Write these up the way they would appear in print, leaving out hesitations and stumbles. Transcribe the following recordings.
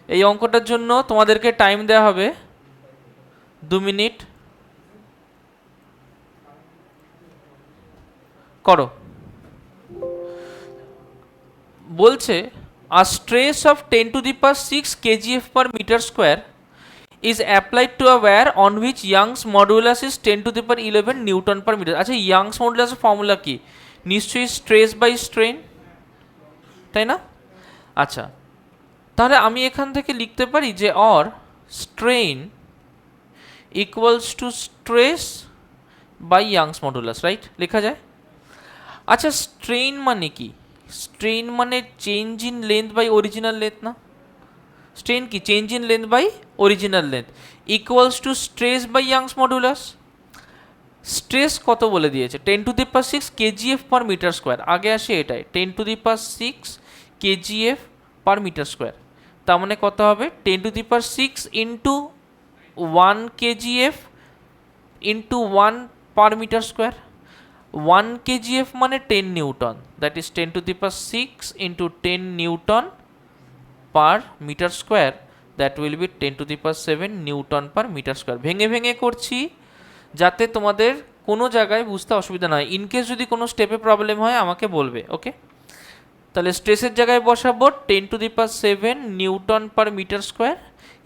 এই অঙ্কটার জন্য তোমাদেরকে টাইম দেওয়া হবে 2 মিনিট। করো। বলছে a stress of 10 to the power 6 kgf per meter square is applied to a wire on which Young's modulus is 10 to the power 11 Newton per meter। আচ্ছা, Young's modulus formula কি? নিশ্চয়ই stress by strain, তাই না? আচ্ছা, তাহলে আমি এখান থেকে লিখতে পারি যে or strain equals to stress by Young's modulus, right? লেখা যায়। আচ্ছা, স্ট্রেন মানে কি? স্ট্রেন মানে change in length by original length না? স্ট্রেন কি? Change in length by original length equals to stress by Young's modulus. Stress কত বলে দিয়েছে? 10 to the power 6 KGF per metre square. আগে আসে এটাই, 10 to the power 6 KGF per metre square. তার মানে কত হবে? 10 to the power 6 into 1 kgf into 1 per metre square. 1 kgf মানে 10 newton, that is 10 to the power 6 into 10 newton per metre square, that will be 10 to the power 7 newton per metre square. ভেঙে ভেঙে করছি যাতে তোমাদের কোনো জায়গায় বুঝতে অসুবিধা না হয়। ইনকেস যদি কোনো স্টেপে প্রবলেম হয় আমাকে বলবে, ওকে? তাহলে স্ট্রেসের জায়গায় বসাবো 10 to the power 7 newton per metre square,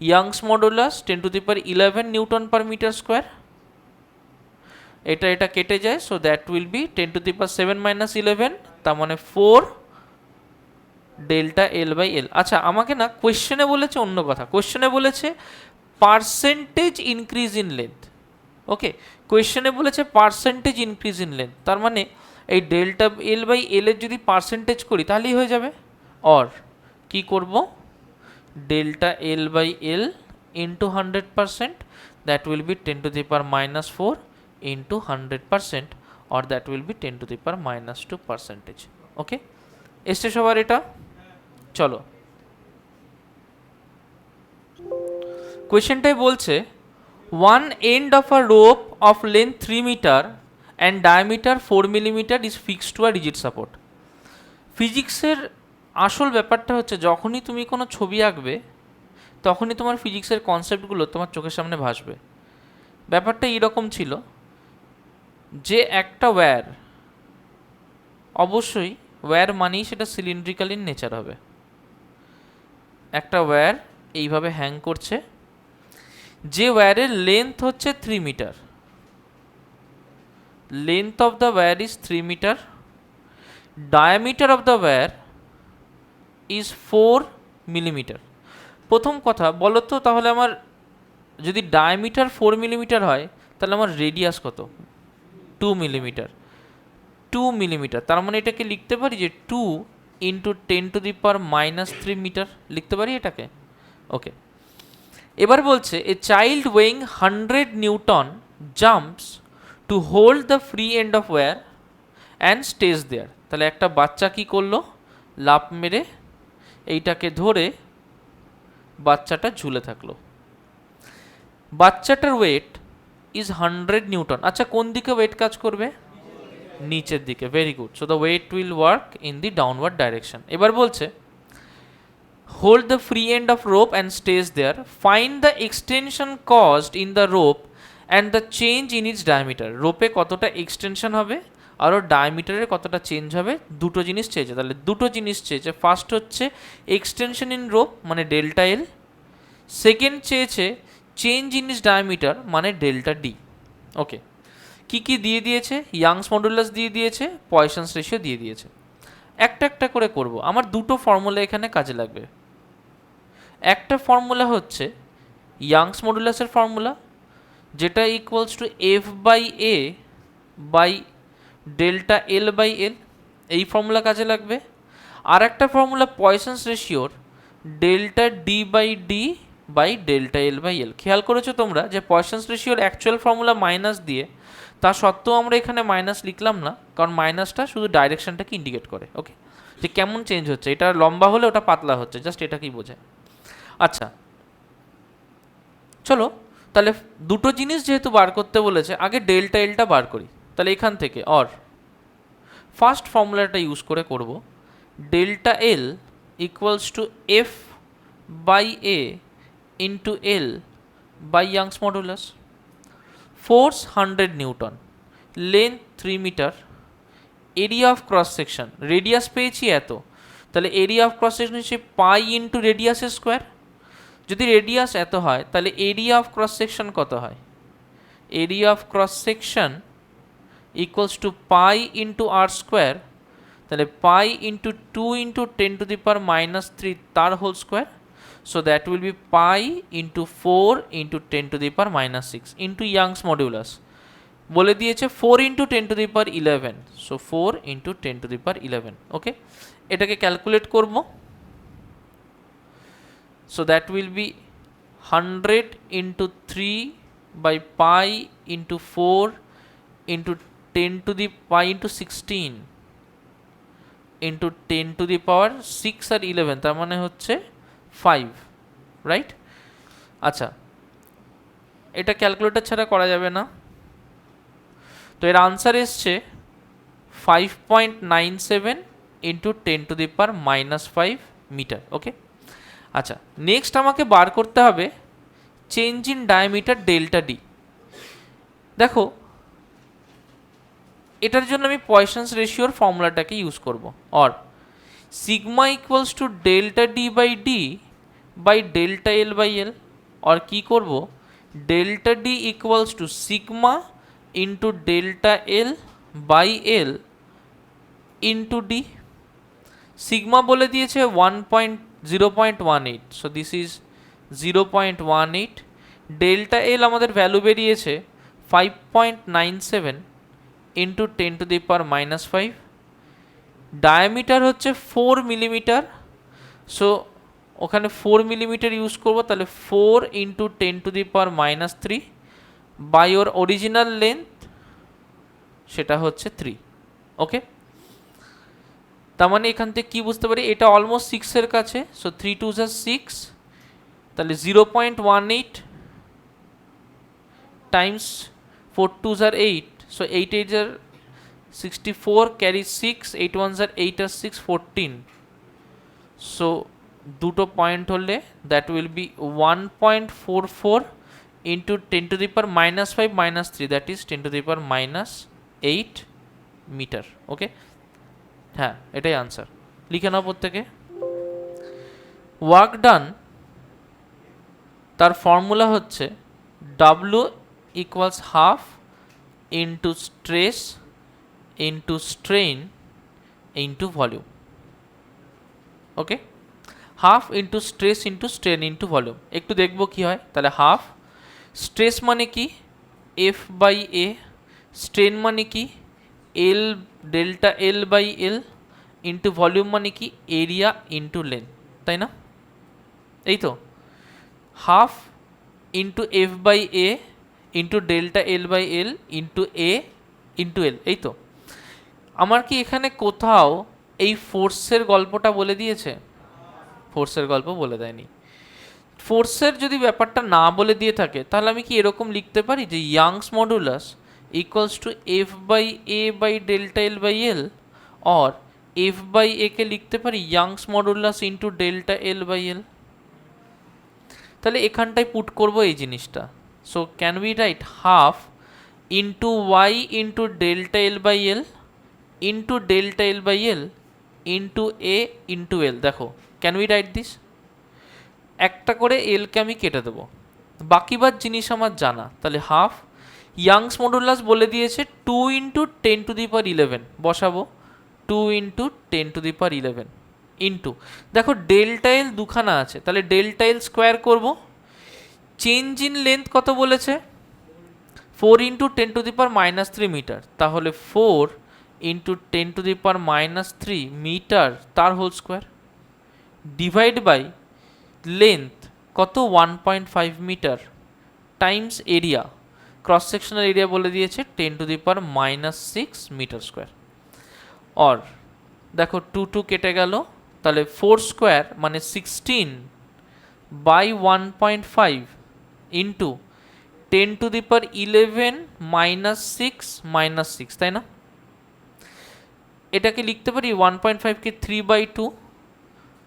Young's modulus 10 to the power 11 newton per metre square. এটা কেটে যায়, so that will be 10 to the power 7 minus 11, তার মানে 4 ডেল্টা এল বাই এল। আচ্ছা, আমাকে না কোয়েশ্চেনে বলেছে অন্য কথা, কোয়েশ্চেনে বলেছে পার্সেন্টেজ ইনক্রিজ ইন লেন্থ। ওকে, কোয়েশ্চেনে বলেছে পার্সেন্টেজ ইনক্রিজ ইন লেন্থ, তার মানে এই ডেল্টা এল বাই এল এর যদি পার্সেন্টেজ করি তাহলেই হয়ে যাবে। অর কি করব? Delta L by L into 100%, that will be 10 to the power minus 4 into 100%, or that will be 10 to the power minus 2 percentage। ওকে, এসছে সবার এটা? চলো, কোয়েশ্চেনটাই বলছে one end of a rope of length 3 meter and diameter 4 millimeter is fixed to a rigid support। ফিজিক্সের আসল ব্যাপারটা হচ্ছে যখনই তুমি কোনো ছবি আঁকবে তখনই তোমার ফিজিক্সের কনসেপ্টগুলো তোমার চোখের সামনে ভাসবে। ব্যাপারটা এরকম ছিল যে একটা ওয়্যার, অবশ্যই ওয়্যার মানেই সেটা সিলিন্ড্রিক্যাল ইন নেচার হবে। একটা ওয়্যার এইভাবে হ্যাং করছে, যে ওয়্যারের লেন্থ হচ্ছে 3 metre, length of the wire is 3 metre, diameter of the wire is 4 millimetre. প্রথম কথা বলো তো, তাহলে আমার যদি ডায়ামিটার 4 মিলিমিটার হয় তাহলে আমার রেডিয়াস কত? 2 মিলিমিটার। 2 মিলিমিটার, তার মানে এটাকে লিখতে পারি যে 2 into 10 to the power minus 3 metre, লিখতে পারি এটাকে। ওকে, এবার বলছে a child weighing 100 newton jumps to hold the free end of wire and stage there. তাহলে একটা বাচ্চা কি করলো? লাফ মেরে এইটাকে ধরে বাচ্চাটা ঝুলে থাকলো। বাচ্চাটার ওয়েট ইজ 100 নিউটন। আচ্ছা, কোন দিকে ওয়েট কাজ করবে? নিচের দিকে। Very good, so the weight will work in the downward direction. এবার বলছে hold the free end of rope and stage there, find the extension caused in the rope and the change in its diameter. রোপে কতটা extension হবে আর ওর ডায়ামিটারে কতটা change হবে, দুটো জিনিস চেয়েছে। তাহলে দুটো জিনিস চেয়েছে, ফার্স্ট হচ্ছে এক্সটেনশন ইন রোপ মানে ডেল্টা এল, সেকেন্ড চেয়েছে চেঞ্জ ইন ইটস ডায়ামিটার মানে ডেল্টা ডি। ওকে, কি কি দিয়ে দিয়েছে? ইয়াংস মডুলাস দিয়ে দিয়েছে, পয়সন্স রেশিও দিয়ে দিয়েছে। একটা একটা করে করব। আমার দুটো ফর্মুলা এখানে কাজে লাগবে। একটা ফর্মুলা হচ্ছে ইয়াংস মডুলাসের ফর্মুলা, যেটা equals to F by A by delta L by L, এই ফর্মুলা কাজে লাগবে। আর একটা ফর্মুলা পয়সন্স রেশিওর delta D by D by delta L by L. খেয়াল করেছো তোমরা যে পয়সন্স রেশিওর অ্যাকচুয়াল ফর্মুলা মাইনাস দিয়ে, তা সত্ত্বেও আমরা এখানে মাইনাস লিখলাম না, কারণ মাইনাসটা শুধু ডাইরেকশনটাকে ইন্ডিকেট করে। ওকে, যে কেমন চেঞ্জ হচ্ছে, এটা লম্বা হলে ওটা পাতলা হচ্ছে, জাস্ট এটাকেই বোঝায়। আচ্ছা, চলো তাহলে দুটো জিনিস যেহেতু বার করতে বলেছে, আগে ডেল্টা এলটা বার করি। তাহলে এখান থেকে অর ফার্স্ট ফর্মুলাটা ইউজ করে করব, delta L equals to F by A into L by Young's modulus. Force 100 Newton, length 3 meter, area of cross section, radius পেয়েছি এত, তাহলে area of cross section হচ্ছে পাই ইন্টু রেডিয়াসের স্কোয়ার। যদি radius এত হয় তাহলে এরিয়া অফ ক্রস সেকশন কত হয়? Area of cross section equals to pi into r square, তাহলে pi into 2 into 10 to the power minus 3 তার whole square. So that will be pi into 4 into 10 to the power minus 6 into Young's modulus. বলে দিয়েছে 4 into 10 to the power 11. So 4 into 10 to the power 11. Okay? এটাকে calculate করব। So that will be 100 into 3 by pi into 4 into 10 to the pi into 16 into 10 to the power 6 আর 11, তার মানে হচ্ছে 5, right? আচ্ছা, এটা calculator ছাড়া করা যাবে না, তো এর আনসার এসছে 5.97 into 10 to the power minus 5 metre. Okay, আচ্ছা, নেক্সট আমাকে বার করতে হবে change in diameter delta D. দেখো, এটার জন্য আমি পয়সন্স রেশিওর ফর্মুলাটাকে ইউজ করব, or sigma equals to delta D by D by delta L by L, और কি করব delta D equals to sigma into delta L by L into D. Sigma বলে দিয়েছে 0.18, so this is 0.18। Delta L আমাদের value বেরিয়েছে 5.97 into 10 to the power minus 5। Diameter হচ্ছে 4 millimetre, so ওখানে 4 millimetre use করবো, তাহলে 4 into 10 to the power minus 3 by ওর original length, সেটা হচ্ছে 3। ওকে, তার মানে এখান থেকে কী বুঝতে পারি, এটা অলমোস্ট 6-এর কাছে, সো 3 2 যা 6, তাহলে 0.18 টাইমস 4 2 যার 8, সো 8 8 যার 64, ক্যারি 6, 8 1 যার 8 আর 6 14, সো দুটো পয়েন্ট হলে that will be 1.44 into 10 to the power minus 5 minus 3, that is 10 to the power minus 8 metre. Okay, হ্যাঁ, এটাই আনসার। লিখে নাও প্রত্যেকে। ওয়ার্ক ডান, তার ফর্মুলা হচ্ছে W equals half into stress into strain into volume. Okay, half into stress into strain into volume. একটু দেখবো কি হয়। তাহলে হাফ স্ট্রেস মানে কি এফ বাই এ, স্ট্রেন মানে কি L delta L by L, into volume মানে কি এরিয়া ইন্টু লেন্থ, তাই না? এই তো, half into F by A into delta L by L into A into L, এই তো। আমার কি এখানে কোথাও এই ফোর্সের গল্পটা বলে দিয়েছে? ফোর্সের গল্প বলে দেয়নি। ফোর্সের যদি ব্যাপারটা না বলে দিয়ে থাকে তাহলে আমি কি এরকম লিখতে পারি যে Young's modulus equals to F by A by delta L by L, or F by A কে লিখতে পারি Young's modulus into delta L by L. তাহলে এখানটায় পুট করব এই জিনিসটা। So can we write half into Y into delta L by L into delta L by L into A into L. দেখো, can we right this? একটা করে এলকে আমি কেটে দেবো, বাকিবার জিনিস আমার জানা। তাহলে হাফ ইয়াংস মডুলাস বলে দিয়েছে 2 ইন্টু 10 টু দি পাওয়ার 11, বসাবো 2 into 10 to the power 11 into, দেখো ডেল্টা এল দুখানা আছে, তাহলে ডেল্টা এল স্কোয়ার করবো। চেঞ্জ ইন লেন্থ কত বলেছে? 4 into 10 to the power minus 3 metre, তাহলে 4 into 10 to the power minus 3 metre তার whole square, divide by length কত 1.5 metre times area, cross sectional area বলে দিয়েছে 10 to the power minus 6 metre square. Or দেখো 2 2 কেটে গেল, তাহলে 4 স্কোয়ার মানে 16 by 1.5 into 10 to the power 11 minus 6, তাই না? এটাকে লিখতে পারি 1.5 কে 3/2,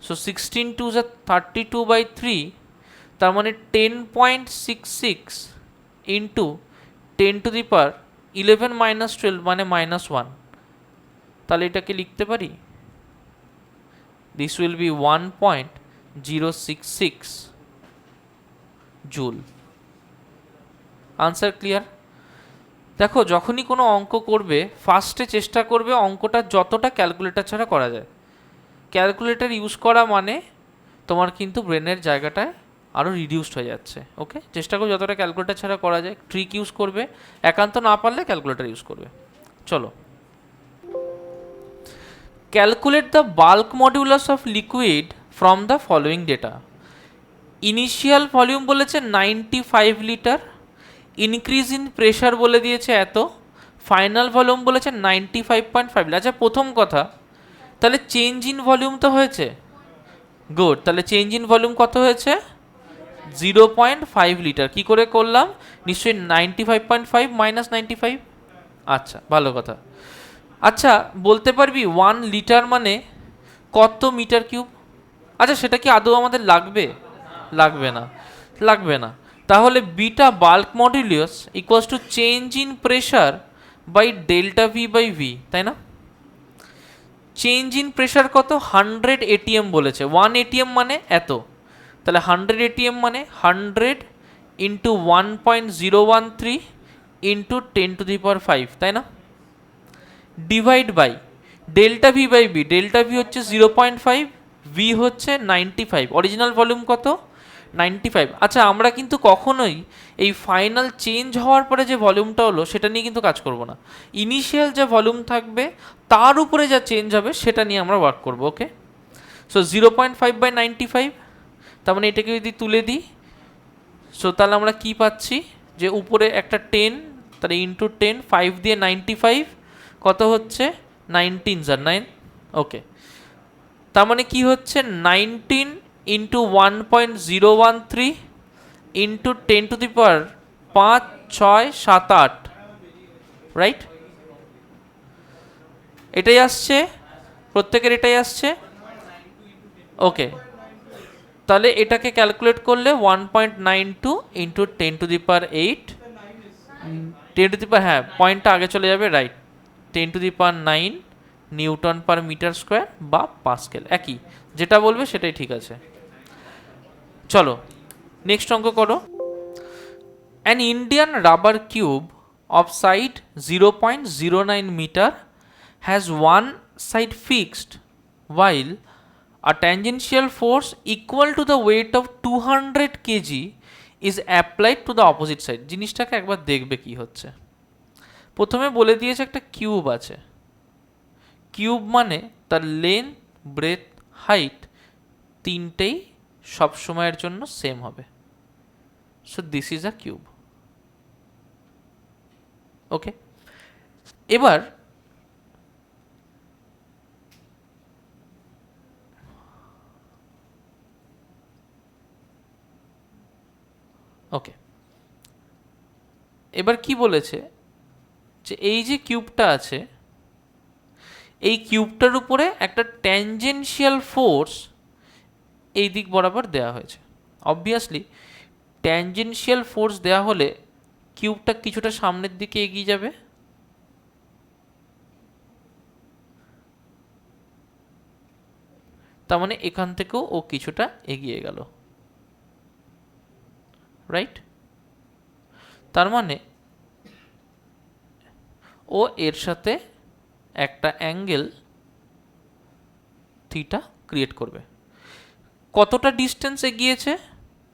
সো 16 2 32/3, তার মানে 10.66 ইন্টু 10⁻11 - 12 মানে -1। তাহলে এটাকে লিখতে পারি this will be 1.066 joule. Answer clear? দেখো, যখনই কোনো অঙ্ক করবে ফার্স্টে চেষ্টা করবে অঙ্কটা যতটা ক্যালকুলেটর ছাড়া করা যায়। ক্যালকুলেটর ইউজ করা মানে তোমার কিন্তু ব্রেনের জায়গাটায় আরও রিডিউসড হয়ে যাচ্ছে। ওকে, চেষ্টা করো যতটা ক্যালকুলেটর ছাড়া করা যায়। ট্রিক ইউজ করবে, একান্ত না পারলে ক্যালকুলেটর ইউজ করবে। চলো, calculate the bulk modulus of liquid from the following data. Initial volume বলেছে 95 লিটার, ইনক্রিজ ইন প্রেশার বলে দিয়েছে এত, ফাইনাল ভলিউম বলেছে 95.5 লিটার। আচ্ছা, প্রথম কথা, তাহলে চেঞ্জ ইন ভলিউম তো হয়েছে। গুড, তাহলে চেঞ্জ ইন ভলিউম কত হয়েছে? 0.5 লিটার। কী করে করলাম? নিশ্চয়ই 95.5 মাইনাস 95। আচ্ছা, ভালো কথা। আচ্ছা, বলতে পারবি 1 লিটার মানে কত মিটার কিউব? আচ্ছা, সেটা কি আদৌ আমাদের লাগবে? লাগবে না, লাগবে না। তাহলে beta bulk modulus equals to change in pressure by delta V by V, তাই না? চেঞ্জ ইন প্রেশার কত? 100 ATM বলেছে। 1 ATM মানে এত, তাহলে 100 ATM মানে 100 ইন্টু 1.013 ইন্টু 10⁵, তাই না? Divide by delta V by V. Delta V হচ্ছে 0.5, ভি হচ্ছে 95। অরিজিনাল ভলিউম কত? 95। আচ্ছা, আমরা কিন্তু কখনোই এই ফাইনাল চেঞ্জ হওয়ার পরে যে ভলিউমটা হলো সেটা নিয়ে কিন্তু কাজ করব না। ইনিশিয়াল যে ভলিউম থাকবে তার উপরে যা চেঞ্জ হবে সেটা নিয়ে আমরা ওয়ার্ক করব। ওকে, সো 0.5/95, তার মানে এটাকে যদি তুলে দিই, সো তাহলে আমরা কি পাচ্ছি যে উপরে একটা 10, তাহলে ইন্টু 10, 5 দিয়ে 95 কত হচ্ছে? 19 9। ওকে, তার মানে কি হচ্ছে? 19 ইন্টু 1.013 ইন্টু 10⁵, 6 7 8, রাইট? এটাই আসছে, প্রত্যেকের এটাই আসছে। ওকে, তাহলে এটাকে ক্যালকুলেট করলে 1.92 ইন্টু 10⁸, 10 হ্যাঁ, পয়েন্টটা আগে চলে যাবে, right. 10⁹ newton per metre square বা পাস্কেল, একই, যেটা বলবে সেটাই ঠিক আছে। চলো নেক্সট অঙ্ক করো। An Indian rubber cube of side 0.09 metre has one side fixed while a tangential force equal to the weight of 200 kg is applied to the opposite side। জিনিসটাকে একবার দেখবে কি হচ্ছে। প্রথমে বলে দিয়েছে একটা কিউব আছে। কিউব মানে তার লেন্থ, ব্রেথ, হাইট তিনটেই সব সময়ের জন্য সেম হবে। So this is a cube. Okay, এবার ওকে, এবার কি বলেছে যে এই যে কিউবটা আছে, এই কিউবটার উপরে একটা ট্যানজেনশিয়াল ফোর্স এই দিক বরাবর দেওয়া হয়েছে। অবভিয়াসলি ট্যানজেনশিয়াল ফোর্স দেওয়া হলে কিউবটা কিছুটা সামনের দিকে এগিয়ে যাবে, তার মানে এখান থেকেও ও কিছুটা এগিয়ে গেল, রাইট? তার মানে ও এর সাথে একটা অ্যাঙ্গেল থিটা ক্রিয়েট করবে। কতটা ডিস্টেন্স এগিয়েছে?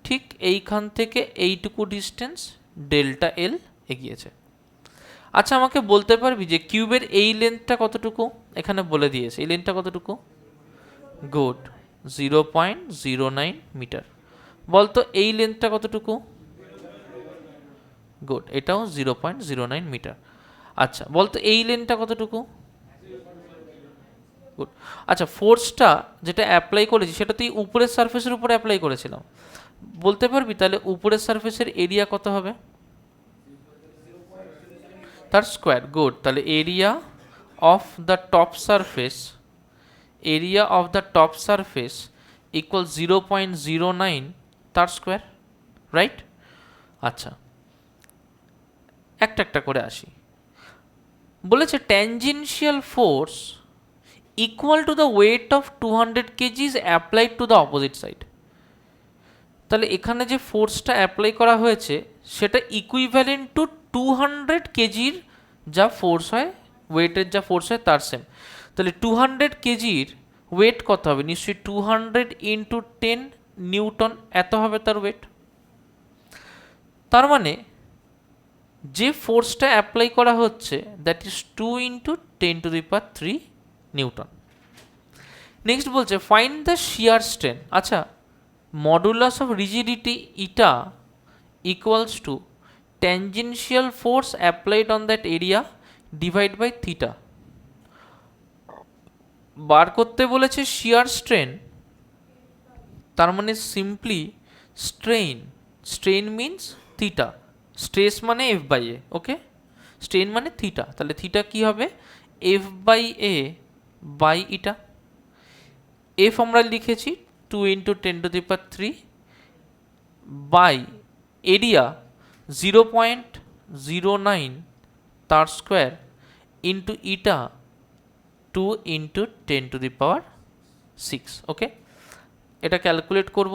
ঠিক এইখান থেকে এইটুকু ডিস্টেন্স ডেল্টা এল এগিয়েছে। আচ্ছা, আমাকে বলতে পারবি যে কিউবের এই লেন্থটা কতটুকু? এখানে বলে দিয়েছে এই লেন্থটা কতটুকু। Good, 0.09 metre. বলতো এই লেন্থটা কতটুকু? গুড, এটাও 0.09 মিটার। আচ্ছা, বলতো এই লেন্থটা কতটুকু? গুড। আচ্ছা, ফোর্সটা যেটা অ্যাপ্লাই করেছি সেটা তুই উপরের সারফেসের উপরে অ্যাপ্লাই করেছিলাম। বলতে পারবি তাহলে উপরের সারফেসের এরিয়া কত হবে? তার স্কোয়ার। গুড, তাহলে area of the top surface, area of the top surface equals 0.09 তার স্কোয়ার, রাইট? আচ্ছা, একটা একটা করে আসি। বলেছে tangential force equal to the weight of 200 KGs applied to the opposite side. তাহলে এখানে যে ফোর্সটা অ্যাপ্লাই করা হয়েছে সেটা ইকুইভ্যালেন্ট টু 200 কেজির যা ফোর্স হয়, ওয়েটের যা ফোর্স হয় তার সেম। তাহলে 200 কেজির ওয়েট কত হবে? নিশ্চয়ই 200 ইন্টু 10 নিউটন, এত হবে তার ওয়েট। তার মানে যে ফোর্সটা অ্যাপ্লাই করা হচ্ছে that is 2 into 10⁻³ newton. Next বলছে ফাইন্ড দ্য শিয়ার স্ট্রেন। আচ্ছা, modulus of rigidity eta equals to tangential force applied on that area divide by theta. বার করতে বলেছে শিয়ার স্ট্রেন, তার মানে simply strain, strain means theta, stress মানে F by A, okay, strain মানে theta. তাহলে theta কি হবে? F by A by eta. F আমরা লিখেছি 2 ইন্টু 10⁻³ বাই এরিয়া 0.09 তার স্কোয়ার ইন্টু ইটা 2 ইন্টু 10⁻⁶, ওকে। এটা ক্যালকুলেট করব,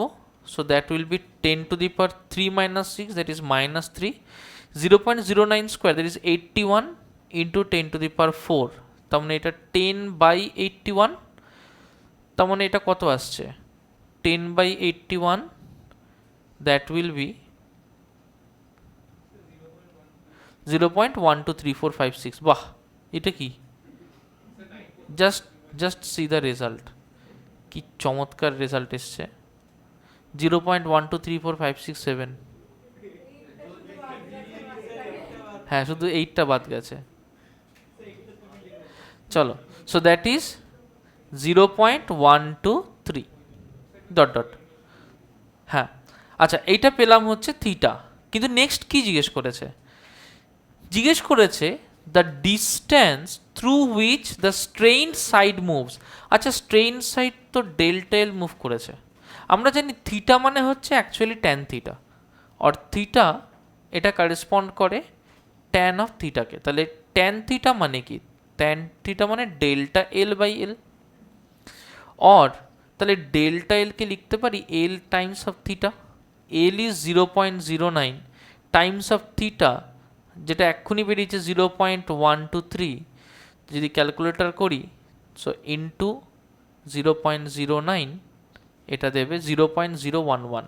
so that will B 10⁻³ - 6, that is -3, 0.09 square that is 81 into 10⁻⁴, তার মানে এটা 10/81, তার মানে এটা কত আসছে? 10/81, দ্যাট উইল বি 0.123456। বাহ, এটা কি? জাস্ট সি দ্য রেজাল্ট, কি চমৎকার রেজাল্ট এসছে। 0.123456 হ্যাঁ, শুধু 8টা বাদ গেছে। চলো, so that is 0.123 dot dot. হ্যাঁ, আচ্ছা, এইটা পেলাম হচ্ছে থিটা। কিন্তু নেক্সট কি জিজ্ঞেস করেছে? জিজ্ঞেস করেছে the distance through which the strain side moves. আচ্ছা, স্ট্রেইন সাইড তো ডেল্টা এল মুভ করেছে। আমরা জানি থিটা মানে হচ্ছে অ্যাকচুয়ালি ট্যান থিটা, আর থিটা এটা কারেসপন্ড করে ট্যান অফ থিটাকে। তাহলে ট্যান থিটা মানে কি? ট্যান থিটা মানে delta L by L, or তাহলে ডেল্টা এলকে লিখতে পারি L times of theta. L is 0.09 times of theta, যেটা এক্ষুনি বেরিয়েছে 0.123, যদি ক্যালকুলেটর করি সো ইন্টু 0.09, এটা দেবে 0.011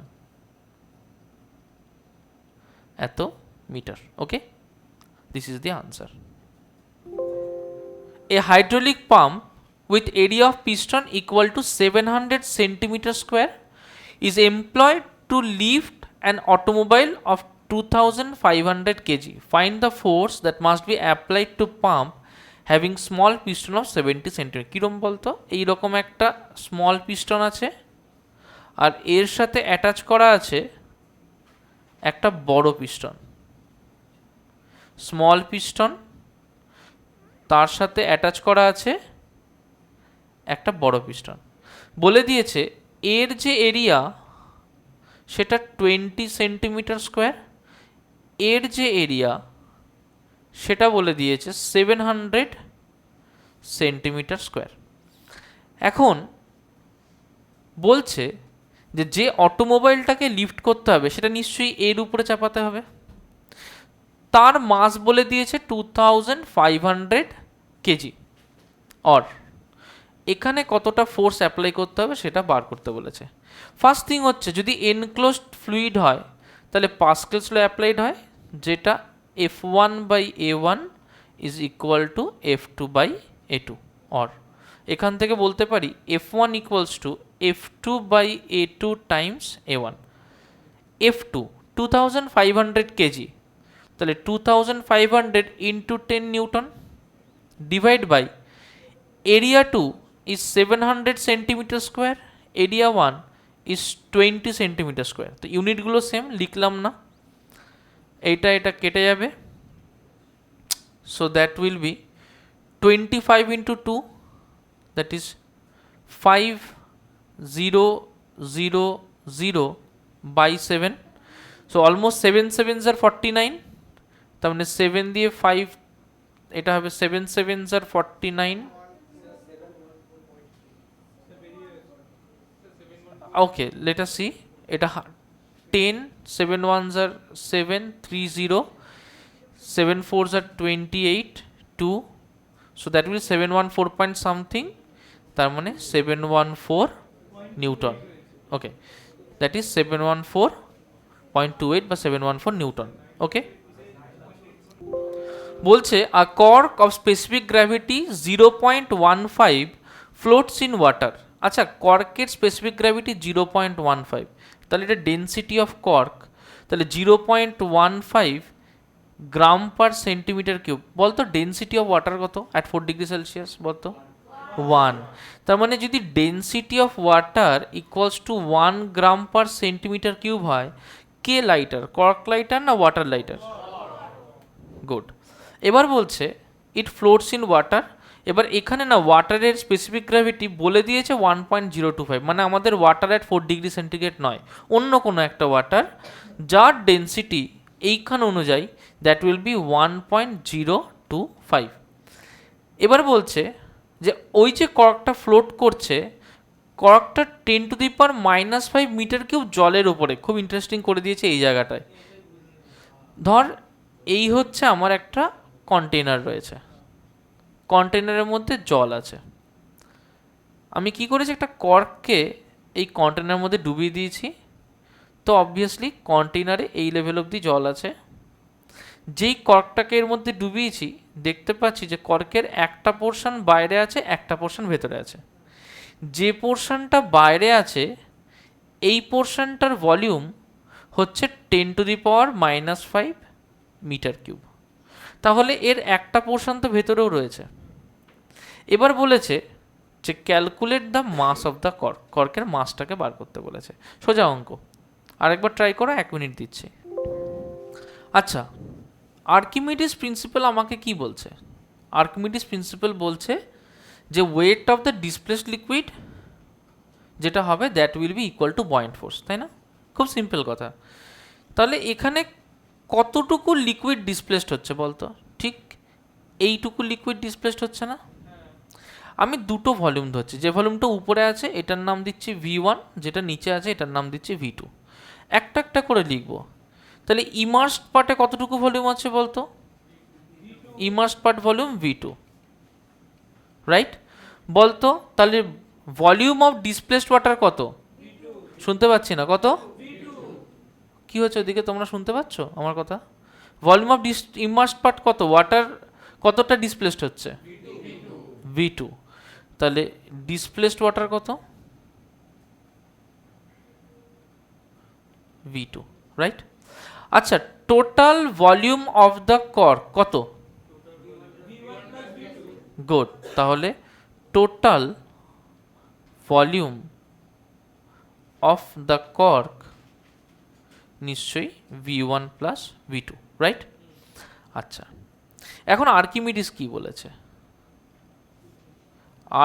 এত metre, okay. This is the answer. A hydraulic pump with area of piston equal to 700 centimeter square is employed to lift an automobile of 2500 kg. Find the force that must be applied to pump having small piston of 70 centimeter. কিরম বলতো? এইরকম একটা small piston আছে আর এর সাথে attach করা আছে একটা বড় পিস্টন। স্মল পিস্টন, তার সাথে অ্যাটাচ করা আছে একটা বড় পিস্টন। বলে দিয়েছে এর যে এরিয়া সেটা 20 সেন্টিমিটার স্কোয়ার, এর যে এরিয়া সেটা বলে দিয়েছে 700 সেন্টিমিটার স্কোয়ার। এখন বলছে যে অটোমোবাইলটাকে লিফট করতে হবে সেটা নিশ্চয়ই এর উপরে চাপাতে হবে। তার মাস বলে দিয়েছে 2500 কেজি, অর এখানে কতটা ফোর্স অ্যাপ্লাই করতে হবে সেটা বার করতে বলেছে। ফার্স্ট থিং হচ্ছে যদি এনক্লোজড ফ্লুইড হয় তাহলে পাস্কেলস ল অ্যাপ্লাইড হয়, যেটা F1/A1 is equal to F2/A2, or এখান থেকে বলতে পারি F1 equals to F2/A2 Times A1। F2 2500 kg, তাহলে 2500 into 10 newton divide by area 2 is 700 centimetre square, area 1 is 20 centimetre square. তো ইউনিটগুলো সেম, লিখলাম না, এটা কেটে যাবে। So that will be 25 into 2, that is 50 0 by 7, so almost 7 sevens are 49, তার মানে 7 দিয়ে 5, এটা হবে 7 sevens are 49, okay let us see, এটা 10, 7 ones are 7, 30, 7 fours are 28, 2, so that will 714 point something, তার মানে 714 নিউটন, ওকে, দ্যাট ইজ 714.28 বা 714 newton, okay. বলছে a cork of specific gravity 0.15 floats in water. আচ্ছা, কর্কের স্পেসিফিক গ্র্যাভিটি 0.15, তাহলে এটা density of cork, তাহলে 0.15 গ্রাম পার সেন্টিমিটার কিউব। বলতো ডেন্সিটি অফ ওয়াটার কত অ্যাট 4 ডিগ্রি সেলসিয়াস, বলতো 1। তার মানে যদি density of water equals to 1 gram per centimetre cube হয়, কে লাইটার, কর্ক লাইটার না ওয়াটার লাইটার? গুড। এবার বলছে ইট ফ্লোটস ইন ওয়াটার। এবার এখানে না ওয়াটারের স্পেসিফিক গ্র্যাভিটি বলে দিয়েছে 1.025, মানে আমাদের ওয়াটার অ্যাট 4 ডিগ্রি সেন্টিগ্রেড নয়, অন্য কোনো একটা ওয়াটার যার ডেন্সিটি এইখান অনুযায়ী দ্যাট উইল বি 1.025। এবার বলছে যে ওই যে কর্কটা ফ্লোট করছে, কর্কটা 10⁻⁻5 মিটার কিউব জলের উপরে। খুব ইন্টারেস্টিং করে দিয়েছে এই জায়গাটায়। ধর এই হচ্ছে আমার একটা কন্টেনার রয়েছে, কন্টেনারের মধ্যে জল আছে, আমি কি করেছি একটা কর্ককে এই কন্টেনারের মধ্যে ডুবিয়ে দিয়েছি, তো অবভিয়াসলি কন্টেনারে এই লেভেল অবধি জল আছে। যেই কর্কটাকে এর মধ্যে ডুবিয়েছি দেখতে পাচ্ছি যে কর্কের একটা পোর্শন বাইরে আছে, একটা পোর্শন ভেতরে আছে। যে পোর্শনটা বাইরে আছে এই পোর্শনটার ভলিউম হচ্ছে 10⁻⁻5 মিটার কিউব, তাহলে এর একটা পোর্শন তো ভেতরেও রয়েছে। এবার বলেছে যে calculate the mass of the cork, কর্কের মাসটাকে বার করতে বলেছে। সোজা অঙ্ক, আরেকবার ট্রাই করো, 1 মিনিট দিচ্ছি। আচ্ছা, আর্কিমিডিস প্রিন্সিপাল আমাকে কি বলছে? আর্কিমিডিস প্রিন্সিপাল বলছে যে weight of the displaced liquid যেটা হবে that will B equal two buoyant force, তাই না? খুব সিম্পল কথা। তাহলে এখানে কতটুকু লিকুইড ডিসপ্লেসড হচ্ছে বলতো? ঠিক এইটুকু লিকুইড ডিসপ্লেসড হচ্ছে না? আমি দুটো ভলিউম ধরছি, যে ভলিউমটা উপরে আছে এটার নাম দিচ্ছি V1, যেটা নিচে আছে এটার নাম দিচ্ছি V2। একটা একটা করে লিখবো। তাহলে ইমার্সড পার্টে কতটুকু ভলিউম আছে বলতো? Immersed part volume V2, right? বলতো তাহলে ভলিউম অফ ডিসপ্লেসড ওয়াটার কত? শুনতে পাচ্ছি না, কত? কি হচ্ছে ওদিকে, তোমরা শুনতে পাচ্ছ আমার কথা? ভলিউম অফ ইমার্সড পার্ট কত? ওয়াটার কতটা ডিসপ্লেসড হচ্ছে? V2। তাহলে ডিসপ্লেসড ওয়াটার কত? V2, right? আচ্ছা, total volume of the cork কত? গুড। তাহলে total volume of the cork নিশ্চয়ই V1 প্লাস V2, রাইট? আচ্ছা, এখন আর্কিমিডিস কি বলেছে?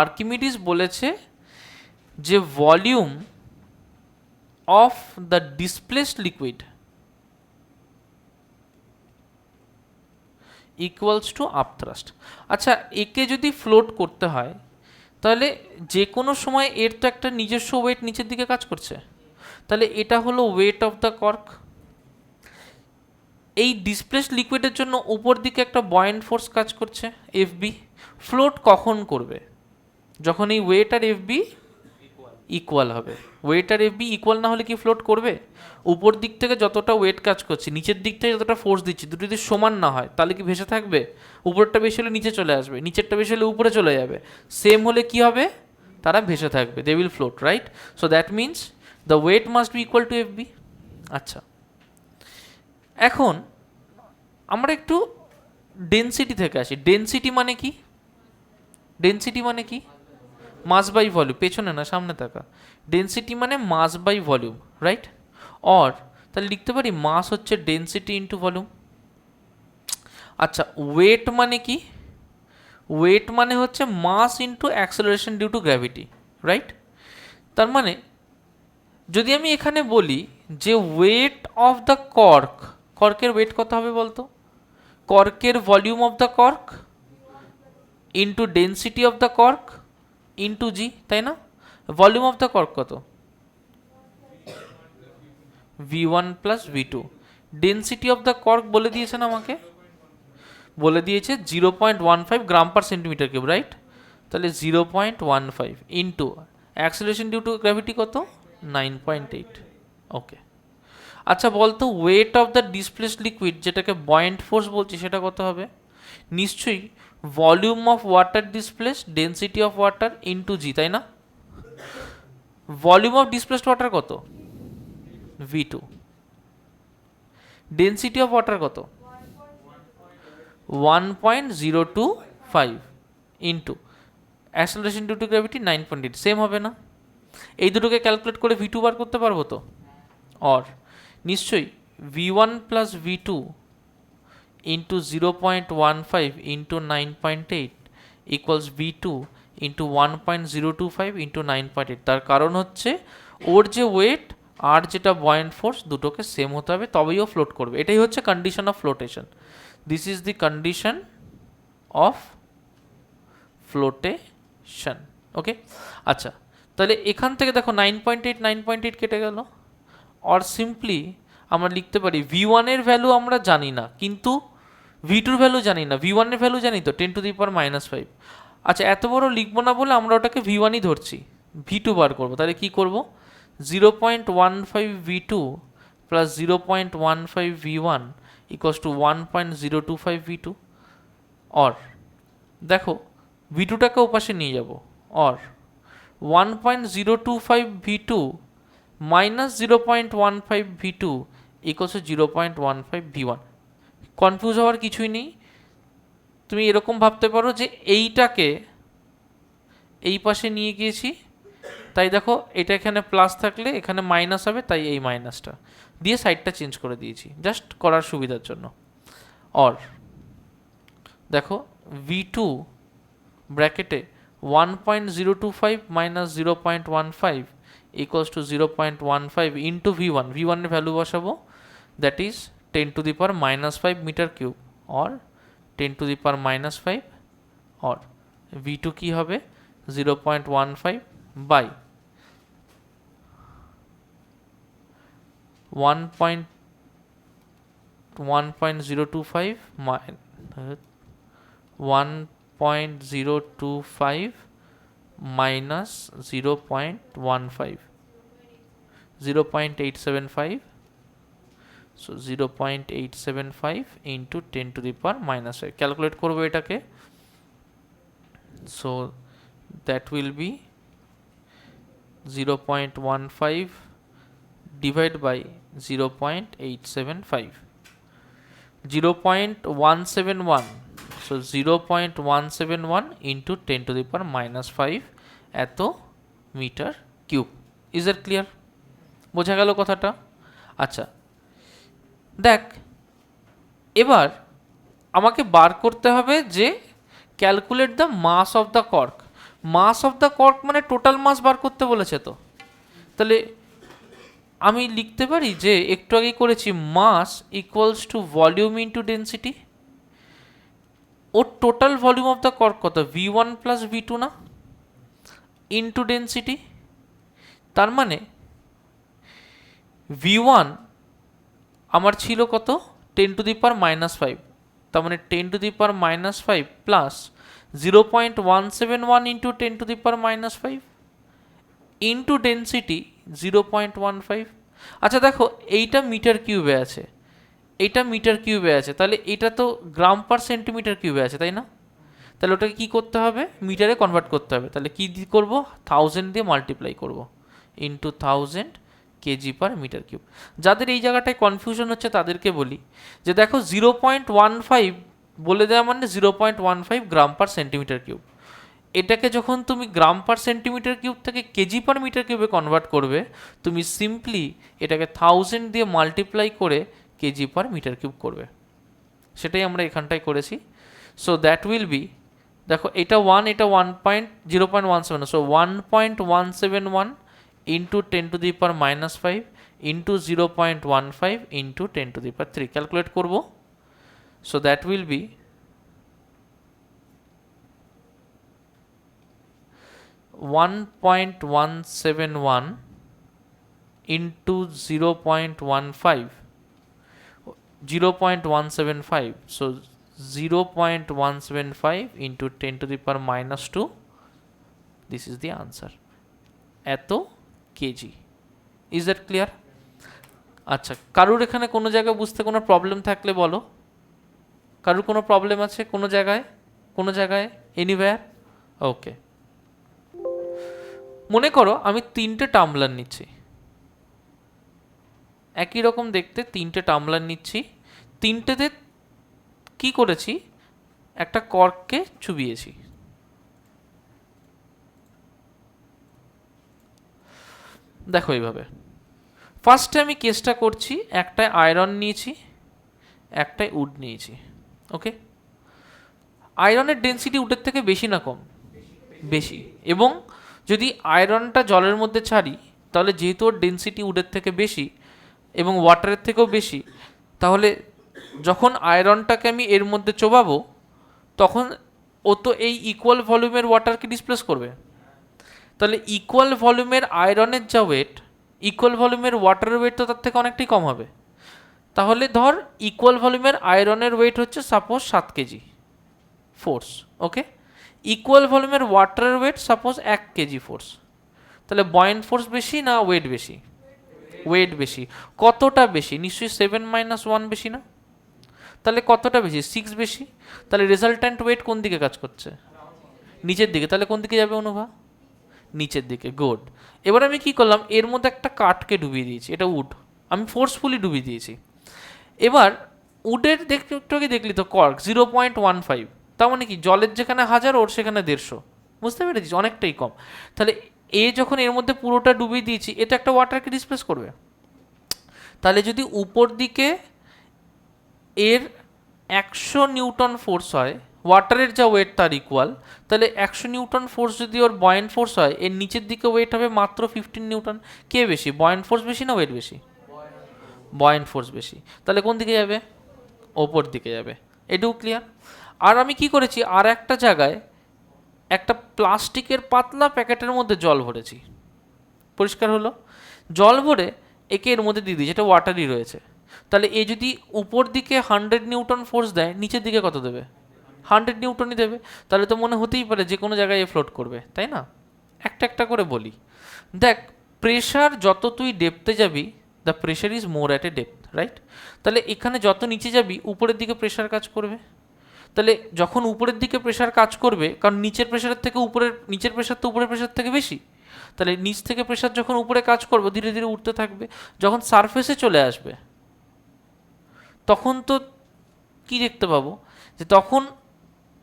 আর্কিমিডিস বলেছে যে volume of the displaced liquid equals to upthrust. আচ্ছা, একে যদি ফ্লোট করতে হয় তাহলে যে কোনো সময় এর তো একটা নিজস্ব ওয়েট নিচের দিকে কাজ করছে, তাহলে এটা হলো ওয়েট অফ দ্য কর্ক। এই ডিসপ্লেসড লিকুইডের জন্য উপর দিকে একটা বয়েন্ট ফোর্স কাজ করছে FB। ফ্লোট কখন করবে? যখন এই ওয়েট আর FB ইকুয়াল হবে। ওয়েট আর FB ইকুয়াল না হলে কি ফ্লোট করবে? উপর দিক থেকে যতটা ওয়েট কাজ করছে, নিচের দিক থেকে যতটা ফোর্স দিচ্ছি, দুটো যদি সমান না হয় তাহলে কি ভেসে থাকবে? উপরটা বেশি হলে নিচে চলে আসবে, নিচেরটা বেশি হলে উপরে চলে যাবে। সেম হলে কি হবে? তারা ভেসে থাকবে, they will float, right? So that means the weight must be equal to FB। আচ্ছা, এখন আমরা একটু ডেনসিটি থেকে আসি। ডেনসিটি মানে কি? ডেনসিটি মানে কি? Mass by volume. পেছনে না, সামনে থাকা। ডেনসিটি মানে mass by volume, right? Or তাহলে লিখতে পারি মাস হচ্ছে ডেনসিটি ইন্টু ভলিউম। আচ্ছা, ওয়েট মানে কি? ওয়েট মানে হচ্ছে mass into acceleration due to gravity, right? তার মানে যদি আমি এখানে বলি যে ওয়েট অফ দ্য কর্ক, কর্কের ওয়েট কত হবে বলতো? কর্কের volume of the cork into density of the cork into g, তাই না? ভলিউম অফ দ্য কর্ক কত? V1 plus V2। Density of the cork বলে দিয়েছেন আমাকে, বলে দিয়েছে 0.15 gram per centimetre cube, right? তাহলে 0.15 into acceleration due to gravity কত? 9.8। ওকে, আচ্ছা বলতো weight of the displaced liquid, যেটাকে বয়েন্ট ফোর্স বলছি, সেটা কত হবে? নিশ্চয়ই volume of water displaced density of water into g, তাই না? ভলিউম অফ ডিসপ্লেসড ওয়াটার কত? V2। ডেন্সিটি অফ ওয়াটার কত? 1.025 into acceleration due to gravity 9.8, same হবে না? এই দুটোকে ক্যালকুলেট করে V2 বার করতে পারবো তো? অর নিশ্চয়ই V1 plus V2 into 0.15 into 9.8 equals V2 into 1.025 into 9.8। তার কারণ হচ্ছে ওর যে ওয়েট আর যেটা বয়েন্ট ফোর্স দুটোকে সেম হতে হবে, তবেই ও ফ্লোট করবে। এটাই হচ্ছে condition of flotation. This is the condition of flotation. Okay, আচ্ছা তাহলে এখান থেকে দেখো 9.8 কেটে গেল। অর সিম্পলি আমরা লিখতে পারি V1 এর ভ্যালু আমরা জানি না, কিন্তু V2 এর ভ্যালু জানি না। V1 এর ভ্যালু জানি তো 10⁻⁻5। আচ্ছা এত বড় লিখবো না বলে আমরা ওটাকে V1ই ধরছি, V2 বার করবো। তাহলে কি করব? 0.15 V2 plus 0.15 V1 equals to 1.025 V2। Or দেখো V2টাকে ওপাশে নিয়ে যাব, or 1.025 V2 minus 0.15 V2 equals to 0.15 V1। Confuse হওয়ার কিছুই নেই। তুমি এরকম ভাবতে পারো যে এইটাকে এই পাশে নিয়ে গিয়েছি, তাই দেখো এটা এখানে প্লাস থাকলে এখানে মাইনাস হবে, তাই এই মাইনাসটা দিয়ে সাইডটা চেঞ্জ করে দিয়েছি জাস্ট করার সুবিধার জন্য। অর দেখো V2 ব্র্যাকেটে 1.025 minus 0.15 equals to 0.15 into V1। V1 এর ভ্যালু বসাবো, that is 10⁻⁻5 metre cube or 10⁻⁻5। Or V2 কি হবে? 0.15 by 1.025 1.025 minus 0.15 0.875। So 0.875 into 10⁻⁻5 calculate করবো এটাকে। So that will be 0.15 divide by 0.875, 0.171। So 0.171 into 10⁻⁻5 এত metre cube. Is it clear? বোঝা গেল কথাটা? আচ্ছা দেখ, এবার আমাকে বার করতে হবে যে calculate the mass of the cork. Mass of the cork মানে টোটাল মাস বার করতে বলেছে তো। তাহলে আমি লিখতে পারি যে একটু আগেই করেছি mass equals to volume into density. ওর total volume of the cork কত? V1 প্লাস V2 না, ইন্টু ডেন্সিটি। তার মানে V1 আমার ছিল কত? 10⁻⁻5। তার মানে 10⁻⁻5 প্লাস 0.171 ইন্টু 10⁻⁻5 ইন্টু ডেন্সিটি 0.15। আচ্ছা দেখো এইটা মিটার কিউবে আছে, এইটা মিটার কিউবে আছে, তাহলে এটা তো গ্রাম পার সেন্টিমিটার কিউবে আছে, তাই না? তাহলে ওটাকে কী করতে হবে? মিটারে কনভার্ট করতে হবে। তাহলে কী করবো? 1000 দিয়ে মাল্টিপ্লাই করবো into 1000 kg per metre cube. যাদের এই জায়গাটায় কনফিউশন হচ্ছে তাদেরকে বলি যে দেখো 0.15 বলে দেওয়া মানে 0.15 গ্রাম পার সেন্টিমিটার কিউব। এটাকে যখন তুমি গ্রাম পার সেন্টিমিটার কিউব থেকে কেজি পার মিটার কিউবে কনভার্ট করবে, তুমি সিম্পলি এটাকে 1000 দিয়ে মাল্টিপ্লাই করে কেজি পার মিটার কিউব করবে। সেটাই আমরা এখানটায় করেছি। সো দ্যাট উইল বি, দেখো এটা 1, এটা 0.171, so 1.171 into 10 to the power minus 5 into 0.15 into 10 to the power 3 calculate করব so that will be 1.171 into 0.175 so 0.175 into 10 to the power minus 2 this is the answer এত KG is that clear আচ্ছা কারুর এখানে কোনো জায়গায় বুঝতে কোনো problem থাকলে বলো কারুর কোনো প্রবলেম আছে কোনো জায়গায় এনিওয়্যার ওকে মনে করো আমি তিনটে টাম্বলার নিচ্ছি একই রকম দেখতে তিনটে টাম্বলার নিচ্ছি তিনটেতে কি করেছি একটা কর্ককে চুবিয়েছি দেখো এইভাবে ফার্স্টে আমি কেসটা করছি একটায় আয়রন নিয়েছি একটায় উড নিয়েছি ওকে আয়রনের ডেন্সিটি উডের থেকে বেশি না কম বেশি এবং যদি আয়রনটা জলের মধ্যে ছাড়ি তাহলে যেহেতু ওর ডেন্সিটি উডের থেকে বেশি এবং ওয়াটারের থেকেও বেশি তাহলে যখন আয়রনটাকে আমি এর মধ্যে চোবাবো তখন ও তো এই ইকুয়াল ভলিউমের ওয়াটারকে ডিসপ্লেস করবে তাহলে ইকুয়াল ভলিউমের আয়রনের যা ওয়েট ইকুয়াল ভলিউমের ওয়াটারের ওয়েট তো তার থেকে অনেকটাই কম হবে তাহলে ধর ইকুয়াল ভলিউমের আয়রনের ওয়েট হচ্ছে সাপোজ 7 কেজি ফোর্স ওকে ইকুয়াল ভলিউমের ওয়াটারের ওয়েট সাপোজ 1 কেজি ফোর্স তাহলে বয়েন্ট ফোর্স বেশি না ওয়েট বেশি ওয়েট বেশি কতটা বেশি নিশ্চয়ই 7-1 বেশি না তাহলে কতটা বেশি 6 বেশি তাহলে রেজাল্ট্যান্ট ওয়েট কোন দিকে কাজ করছে নিচের দিকে তাহলে কোন দিকে যাবে অনুভা নিচের দিকে গুড এবার আমি কি করলাম এর মধ্যে একটা কাঠকে ডুবিয়ে দিয়েছি এটা উড আমি ফোর্সফুলি ডুবিয়ে দিয়েছি এবার উডের একটু দেখলি তো কর্ক 0.15 তার মানে কি জলের যেখানে 1000 ওর সেখানে 150 বুঝতে পেরেছিস অনেকটাই কম তাহলে এ যখন এর মধ্যে পুরোটা ডুবিয়ে দিয়েছি এটা একটা ওয়াটারকে ডিসপ্লেস করবে তাহলে যদি উপর দিকে এর 100 নিউটন ফোর্স হয় ওয়াটারের যা ওয়েট তার ইকুয়াল তাহলে 100 নিউটন ফোর্স যদি ওর বয়েন্ট ফোর্স হয় এর নিচের দিকে ওয়েট হবে মাত্র 15 নিউটন কে বেশি বয়েন্ট ফোর্স বেশি না ওয়েট বেশি বয়েন্ট ফোর্স বেশি তাহলে কোন দিকে যাবে ওপর দিকে যাবে এটাও ক্লিয়ার আর আমি কি করেছি আর একটা জায়গায় একটা প্লাস্টিকের পাতলা প্যাকেটের মধ্যে জল ভরেছি পরিষ্কার হলো জল ভরে একে এর মধ্যে দিয়ে দিয়েছি এটা ওয়াটারই রয়েছে তাহলে এ যদি উপর দিকে 100 নিউটন ফোর্স দেয় নিচের দিকে কত দেবে 100 নিউটনই দেবে তাহলে তো মনে হতেই পারে যে কোনো জায়গায় এ ফ্লোট করবে তাই না একটা একটা করে বলি দেখ প্রেশার যত তুই ডেপথে যাবি the pressure is more at a depth right তাহলে এখানে যত নিচে যাবি উপরের দিকে প্রেশার কাজ করবে তাহলে যখন উপরের দিকে প্রেশার কাজ করবে কারণ নিচের প্রেশারের থেকে নিচের প্রেশার তো উপরের প্রেশার থেকে বেশি তাহলে নিচ থেকে প্রেশার যখন উপরে কাজ করবে ধীরে ধীরে উঠতে থাকবে যখন সারফেসে চলে আসবে তখন তো কি দেখতে পাবো যে তখন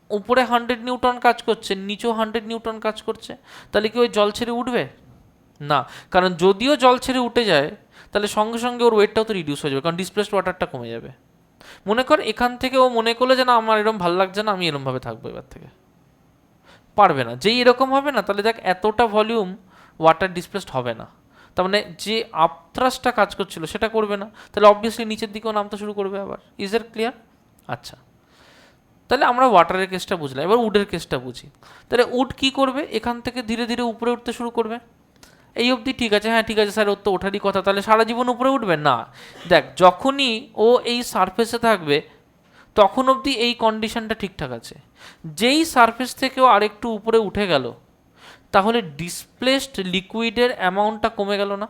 উপরে 100 নিউটন কাজ করছে নিচেও 100 নিউটন কাজ করছে তাহলে কি ওই জল ছেড়ে উঠবে না কারণ যদিও জল ছেড়ে উঠে যায় তাহলে সঙ্গে সঙ্গে ওর ওয়েটটাও তো রিডিউস হয়ে যাবে কারণ ডিসপ্লেসড ওয়াটারটা কমে যাবে মনে কর এখান থেকে ও মনে করলো যে না আমার এরকম ভালো লাগছে না আমি এরকমভাবে থাকবো এবার থেকে পারবে না যেই এরকম হবে না তাহলে দেখ এতটা ভলিউম ওয়াটার ডিসপ্লেসড হবে না তার মানে যে আপথ্রাসটা কাজ করছিল সেটা করবে না তাহলে অবভিয়াসলি নিচের দিকেও নামতে শুরু করবে আবার ইজ দ্যাট ক্লিয়ার আচ্ছা তাহলে আমরা ওয়াটারের কেসটা বুঝলাম এবার উডের কেসটা বুঝি তাহলে উড কি করবে এখান থেকে ধীরে ধীরে উপরে উঠতে শুরু করবে এই অবধি ঠিক আছে হ্যাঁ ঠিক আছে স্যার ওর তো ওঠারই কথা তাহলে সারা জীবন উপরে উঠবে না দেখ যখনই ও এই সারফেসে থাকবে তখন অবধি এই কন্ডিশনটা ঠিকঠাক আছে যেই সারফেস থেকেও আরেকটু উপরে উঠে গেল তাহলে ডিসপ্লেসড লিকুইডের অ্যামাউন্টটা কমে গেল না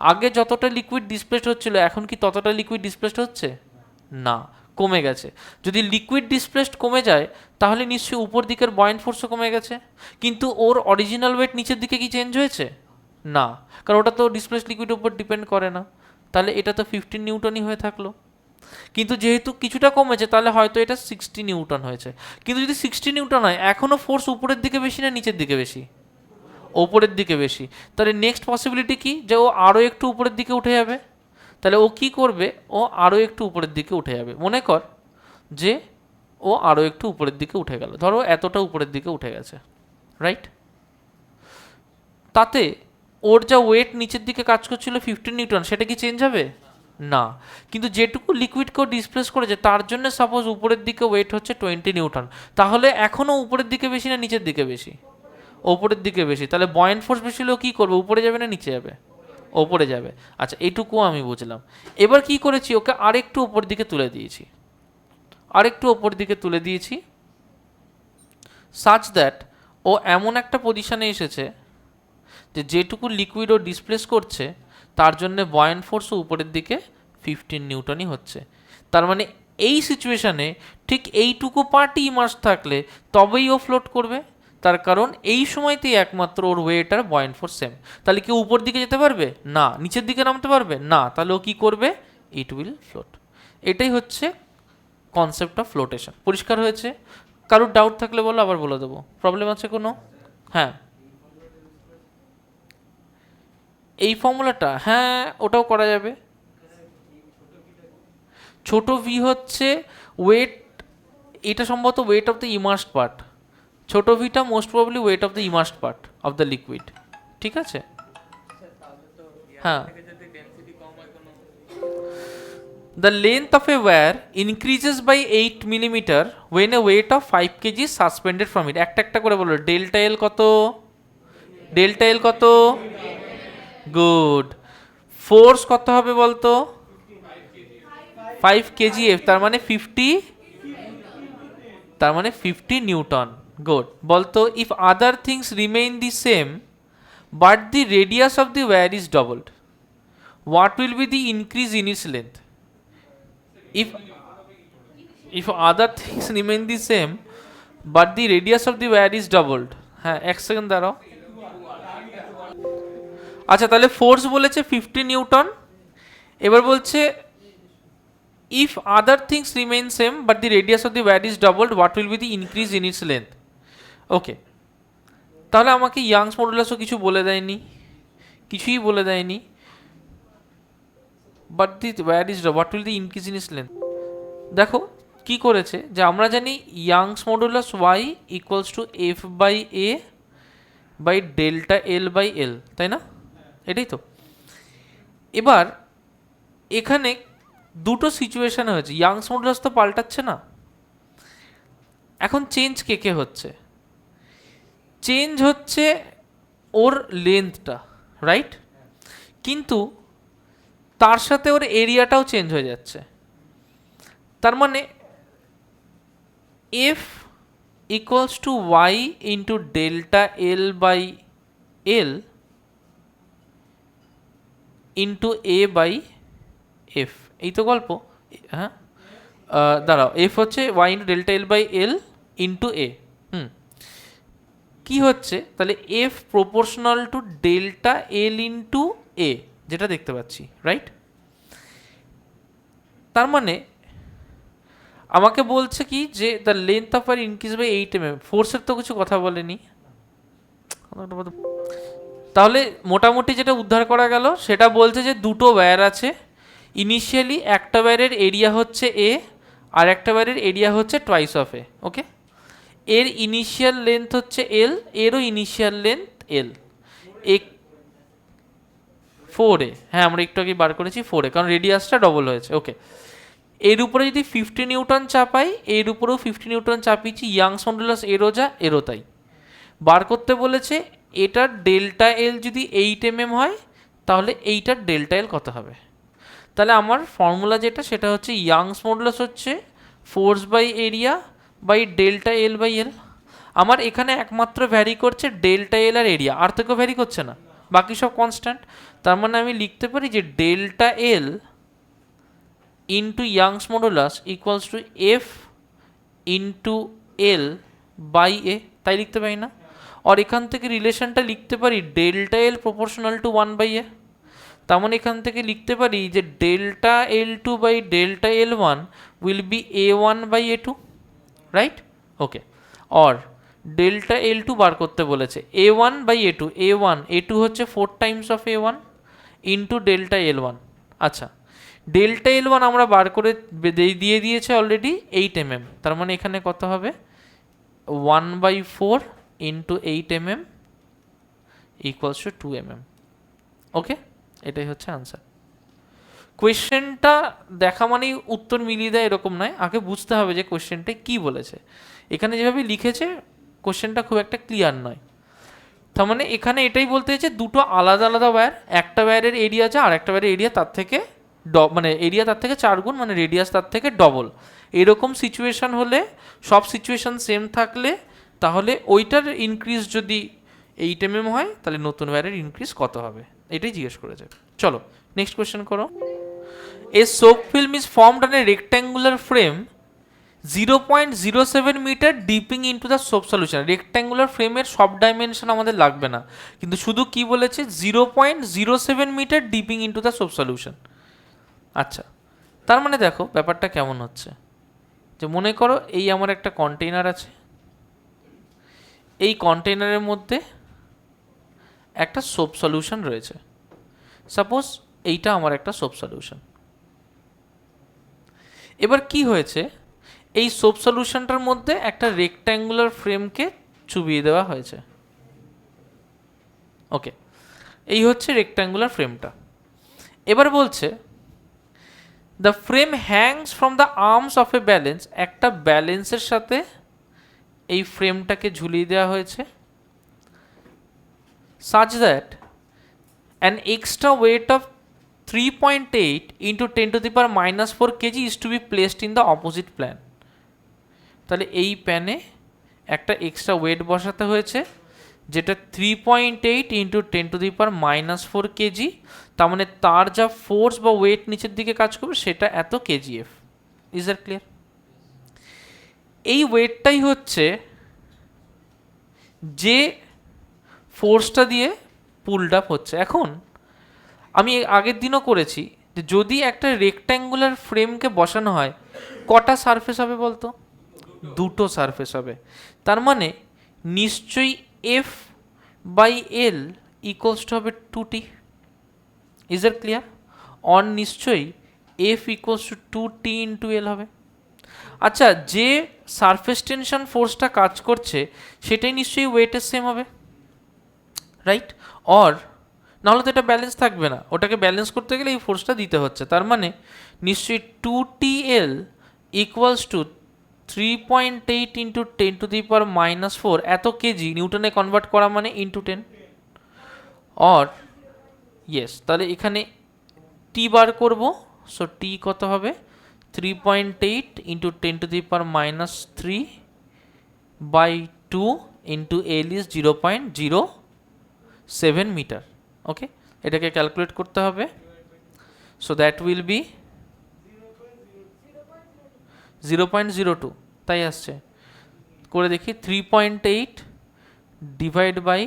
আগে যতটা লিকুইড ডিসপ্লেসড হচ্ছিল এখন কি ততটা লিকুইড ডিসপ্লেসড হচ্ছে না কমে গেছে যদি লিকুইড ডিসপ্লেসড কমে যায় তাহলে নিশ্চয়ই উপর দিকের বয়েন্ট ফোর্সও কমে গেছে কিন্তু ওর অরিজিনাল ওয়েট নিচের দিকে কি চেঞ্জ হয়েছে না কারণ ওটা তো ডিসপ্লেসড লিকুইডের উপর ডিপেন্ড করে না তাহলে এটা তো 15 নিউটনই হয়ে থাকলো কিন্তু যেহেতু কিছুটা কমেছে তাহলে হয়তো এটা 60 নিউটন হয়েছে কিন্তু যদি 60 নিউটন হয় এখনও ফোর্স উপরের দিকে বেশি না নিচের দিকে বেশি ওপরের দিকে বেশি তাহলে নেক্সট পসিবিলিটি কি যে ও আরও একটু উপরের দিকে উঠে যাবে তাহলে ও কি করবে ও আরও একটু উপরের দিকে উঠে যাবে মনে কর যে ও আরও একটু উপরের দিকে উঠে গেল ধরো এতটা উপরের দিকে উঠে গেছে রাইট তাতে ওর যা ওয়েট নিচের দিকে কাজ করছিল 15 নিউটন, সেটা কি চেঞ্জ হবে না। কিন্তু যেটুকু লিকুইডকেও ডিসপ্লেস করেছে তার জন্য সাপোজ উপরের দিকে ওয়েট হচ্ছে 20 নিউটন, তাহলে এখনও উপরের দিকে বেশি না নিচের দিকে বেশি? ওপরের দিকে বেশি। তাহলে বয়েন্ট ফোর্স বেশি হলেও কী করবে, উপরে যাবে না নিচে যাবে? ওপরে যাবে। আচ্ছা, এইটুকু আমি বুঝলাম। এবার কি করেছি, ওকে আরেকটু ওপর দিকে তুলে দিয়েছি, আরেকটু ওপর দিকে তুলে দিয়েছি, সাচ দ্যাট ও এমন একটা পজিশনে এসেছে যে যেটুকু লিকুইড ও ডিসপ্লেস করছে তার জন্য বয়েন্ট ফোর্সও উপরের দিকে 15 নিউটনই হচ্ছে। তার মানে এই সিচুয়েশানে ঠিক এইটুকু পার্টি ইমার্স থাকলে তবেই ও ফ্লোট করবে, তার কারণ এই সময়তেই একমাত্র ওর ওয়েট আর বয়েন্ট ফোর্স সেম। তাহলে কি উপর দিকে যেতে পারবে না, নিচের দিকে নামতে পারবে না, তাহলে ও কী করবে, ইট উইল ফ্লোট। এটাই হচ্ছে কনসেপ্ট অফ ফ্লোটেশন। পরিষ্কার হয়েছে? কারোর ডাউট থাকলে বলো, আবার বলে দেবো। প্রবলেম আছে কোনো? হ্যাঁ, এই ফর্মুলাটা, হ্যাঁ ওটাও করা যাবে। ছোট ভি হচ্ছে ওয়েট, এটা সম্ভবত weight of the immersed part. ছোট ভিটা most probably weight of the immersed part of the liquid. ঠিক আছে? হ্যাঁ, the length of a wire increases by 8 millimeter when a weight of 5 kg is suspended from it. একটা একটা করে বলো, delta L কত, ডেল্টা এল কত, good. Force কত হবে বলতো, 5 kgf, তার মানে 50, তার মানে 50 নিউটন। গুড। বলতো, if other things remain the same but the radius of the wire is doubled, what will be the increase in its length? if other things remain the same but the radius of the wire is doubled, হ্যাঁ এক second দাঁড়াও। আচ্ছা, তাহলে force বলেছে 50 Newton, এবার বলছে if other things remain same but the radius of the wire is doubled, what will be the increase in its length? ওকে, তাহলে আমাকে ইয়াংস মডুলাসও কিছু বলে দেয়নি, কিছুই বলে দেয়নি। But the wire is what will the increase in its length. দেখো কি করেছে, যে আমরা জানি Young's modulus Y equals to F by A by delta L by L, তাই না? এটাই তো। এবার এখানে দুটো সিচুয়েশন হয়েছে, ইয়াংস মডুলাস তো পাল্টাচ্ছে না, এখন চেঞ্জ কে কে হচ্ছে, চেঞ্জ হচ্ছে ওর লেন্থটা, রাইট? কিন্তু তার সাথে ওর এরিয়াটাও চেঞ্জ হয়ে যাচ্ছে। তার মানে F equals to Y into delta L by L into A by F, এই তো গল্প। হ্যাঁ দাঁড়াও, এফ হচ্ছে Y into delta L by L into A. কি হচ্ছে তাহলে, F proportional to delta L into A, যেটা দেখতে পাচ্ছি, রাইট? তার মানে আমাকে বলছে কি, যে দ্য লেন্থ অফ আর ইনক্রিজ বাই 8 mm। ফোর্সের তো কিছু কথা বলেনি, তাহলে মোটামুটি যেটা উদ্ধার করা গেল সেটা বলছে যে দুটো ওয়্যার আছে, ইনিশিয়ালি একটা ওয়্যারের এরিয়া হচ্ছে এ আর একটা ওয়্যারের এরিয়া হচ্ছে টুয়াইস অফ এ। ওকে, এর ইনিশিয়াল লেন্থ হচ্ছে এল, এরও ইনিশিয়াল লেন্থ এল, এ 4a। হ্যাঁ আমরা একটু আগে বার করেছি 4a, কারণ রেডিয়াসটা ডবল হয়েছে। ওকে, এর উপরে যদি 50 নিউটন চাপাই, এর উপরেও 50 নিউটন চাপিয়েছি, ইয়াংস মডুলাস এরও যা এরও তাই বার করতে বলেছে। এটার ডেল্টা এল যদি 8 mm হয়, তাহলে এইটার ডেল্টা এল কত হবে? তাহলে আমার ফর্মুলা যেটা, সেটা হচ্ছে ইয়াংস মডুলাস হচ্ছে force by area by delta L by L. আমার এখানে একমাত্র ভ্যারি করছে ডেল্টা এল আর এরিয়া, আর থেকেও ভ্যারি করছে না, বাকি সব কনস্ট্যান্ট। তার মানে আমি লিখতে পারি যে delta L into Young's modulus equals to F into L by A, তাই লিখতে পারি না? আর এখান থেকে রিলেশনটা লিখতে পারি delta L proportional to 1 by A. তার মানে এখান থেকে লিখতে পারি যে delta L two by delta L one will be A one by A two, right? Okay, আর ডেল্টা এল টু বার করতে বলেছে A one by A two, A two হচ্ছে 4 times of A one into delta L one. আচ্ছা, delta L one আমরা বার করে দিয়ে দিয়েছে অলরেডি 8 mm, তার মানে এখানে কত হবে 1/4 into 8 mm equals to 2 mm। ওকে, এটাই হচ্ছে আনসার। কোয়েশ্চেনটা দেখা মানেই উত্তর মিলিয়ে দেয় এরকম নয়, আগে বুঝতে হবে যে কোয়েশ্চেনটা কি বলেছে। এখানে যেভাবে লিখেছে কোয়েশ্চেনটা খুব একটা ক্লিয়ার নয়। তার মানে এখানে এটাই বলতে চাইছে দুটো আলাদা আলাদা ওয়্যার, একটা ওয়্যারের এরিয়া যা আর একটা ওয়্যারের এরিয়া তার থেকে মানে এরিয়া তার থেকে 4 গুণ, মানে রেডিয়াস তার থেকে ডবল। এরকম সিচুয়েশন হলে, সব সিচুয়েশন সেম থাকলে, তাহলে ওইটার ইনক্রিজ যদি 8 mm হয় তাহলে নতুন ওয়্যারের ইনক্রিজ কত হবে, এটাই জিজ্ঞেস করেছে। চলো নেক্সট কোয়েশ্চেন করো। A soap film is formed on a rectangular frame 0.07 metre dipping into the soap solution. Rectangular ফ্রেমের সব ডাইমেনশন আমাদের লাগবে না, কিন্তু শুধু কি বলেছে 0.07 metre dipping into the soap solution. আচ্ছা, তার মানে দেখো ব্যাপারটা কেমন হচ্ছে, যে মনে করো এই আমার একটা কন্টেইনার আছে, এই কন্টেইনারের মধ্যে একটা সোপ সলিউশন রয়েছে। সাপোজ এইটা আমার একটা সোপ সলিউশন। এবার কি হয়েছে, এই সোপ সলিউশনটার মধ্যে একটা রেক্ট্যাঙ্গুলার ফ্রেমকে চুবিয়ে দেওয়া হয়েছে। ওকে, এই হচ্ছে রেক্ট্যাঙ্গুলার ফ্রেমটা। এবার বলছে the frame Hanks from the arms of A balance, একটা ব্যালেন্সের সাথে এই ফ্রেমটাকে ঝুলিয়ে দেওয়া হয়েছে, such that an extra weight of 3.8 into 10 to the power minus 4 kg is to be placed in the opposite plan. তাহলে এই প্যানে একটা এক্সট্রা ওয়েট বসাতে হয়েছে, যেটা 3.8 into 10 to the power minus 4 KG. তার মানে তার যা ফোর্স বা ওয়েট নিচের দিকে কাজ করবে সেটা এত কেজিএফ। Is that clear? এই ওয়েটটাই হচ্ছে যে ফোর্সটা দিয়ে পুলড আপ হচ্ছে। এখন আমি আগের দিনও করেছি যে যদি একটা রেক্ট্যাঙ্গুলার ফ্রেমকে বসানো হয় কটা সারফেস হবে বলতো? দুটো সারফেস হবে। তার মানে নিশ্চয়ই F by L equals to হবে 2t। Is that clear? On নিশ্চয়ই F equals to 2t into L হবে। আচ্ছা, যে সারফেস টেনশন ফোর্সটা কাজ করছে সেটাই নিশ্চয়ই ওয়েটের সেম হবে, রাইট? অর নাহলে তো এটা ব্যালেন্স থাকবে না, ওটাকে ব্যালেন্স করতে গেলে এই ফোর্সটা দিতে হচ্ছে। তার মানে নিশ্চয়ই 2TL equals to 3.8 into 10 to the power minus 4 এত কেজি, নিউটনে কনভার্ট করা মানে ইন্টু 10। অর ইয়েস, তাহলে এখানে টি বার করবো। সো টি কত হবে? 3.8 into 10 to the power minus 3 by 2 into L is 0.07 metre. Okay, এটাকে ক্যালকুলেট করতে হবে। সো দ্যাট উইল বি 0.02, তাই আসছে। করে দেখি 3.8 divide by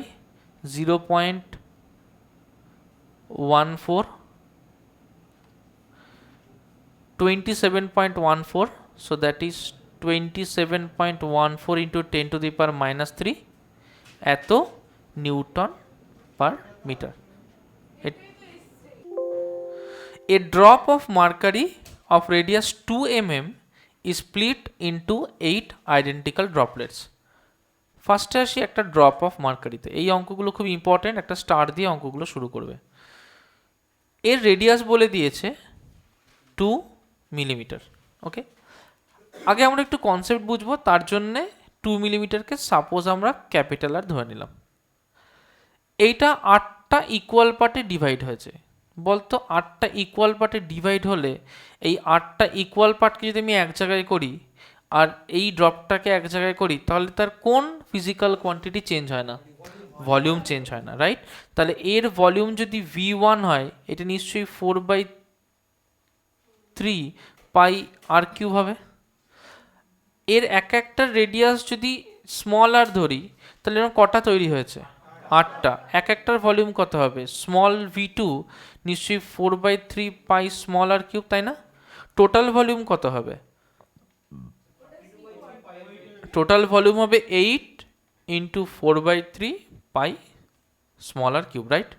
0.14, 27.14, so that is 27.14 into 10 to the power minus 3 এত newton per metre. A drop of mercury of radius 2 mm is split into 8 identical droplets. ফার্স্টে আসি একটা ড্রপ অফ মার্কারিতে। এই অঙ্কগুলো খুব ইম্পর্টেন্ট, একটা স্টার দিয়ে অঙ্কগুলো শুরু করবে। এর রেডিয়াস বলে দিয়েছে 2 মিলিমিটার। ওকে, আগে আমরা একটু কনসেপ্ট বুঝবো, তার জন্যে 2 মিলিমিটারকে সাপোজ আমরা ক্যাপিটাল আর ধরে নিলাম। এইটা 8টা ইকুয়াল পার্টে ডিভাইড হয়েছে। বলতো 8টা ইকুয়াল পার্টে ডিভাইড হলে এই 8টা ইকুয়াল পার্টকে যদি আমি এক জায়গায় করি আর এই ড্রপটাকে এক জায়গায় করি, তাহলে তার কোন ফিজিক্যাল কোয়ান্টিটি চেঞ্জ হয় না? ভলিউম চেঞ্জ হয় না, রাইট? তাহলে এর ভলিউম যদি V1 হয়, এটা নিশ্চয়ই 4/3 পাই আর কিউব হবে। এর এক একটা রেডিয়াস যদি স্মল আর ধরি, তাহলে এরকম কটা তৈরি হয়েছে? 8টা। এক একটার ভলিউম কত হবে? স্মল V2 নিশ্চয়ই 4/3 পাই স্মল আর কিউব, তাই না? টোটাল ভলিউম কত হবে? টোটাল ভলিউম হবে 8 ইন্টু 4/3 পাই স্মল আর কিউব, রাইট?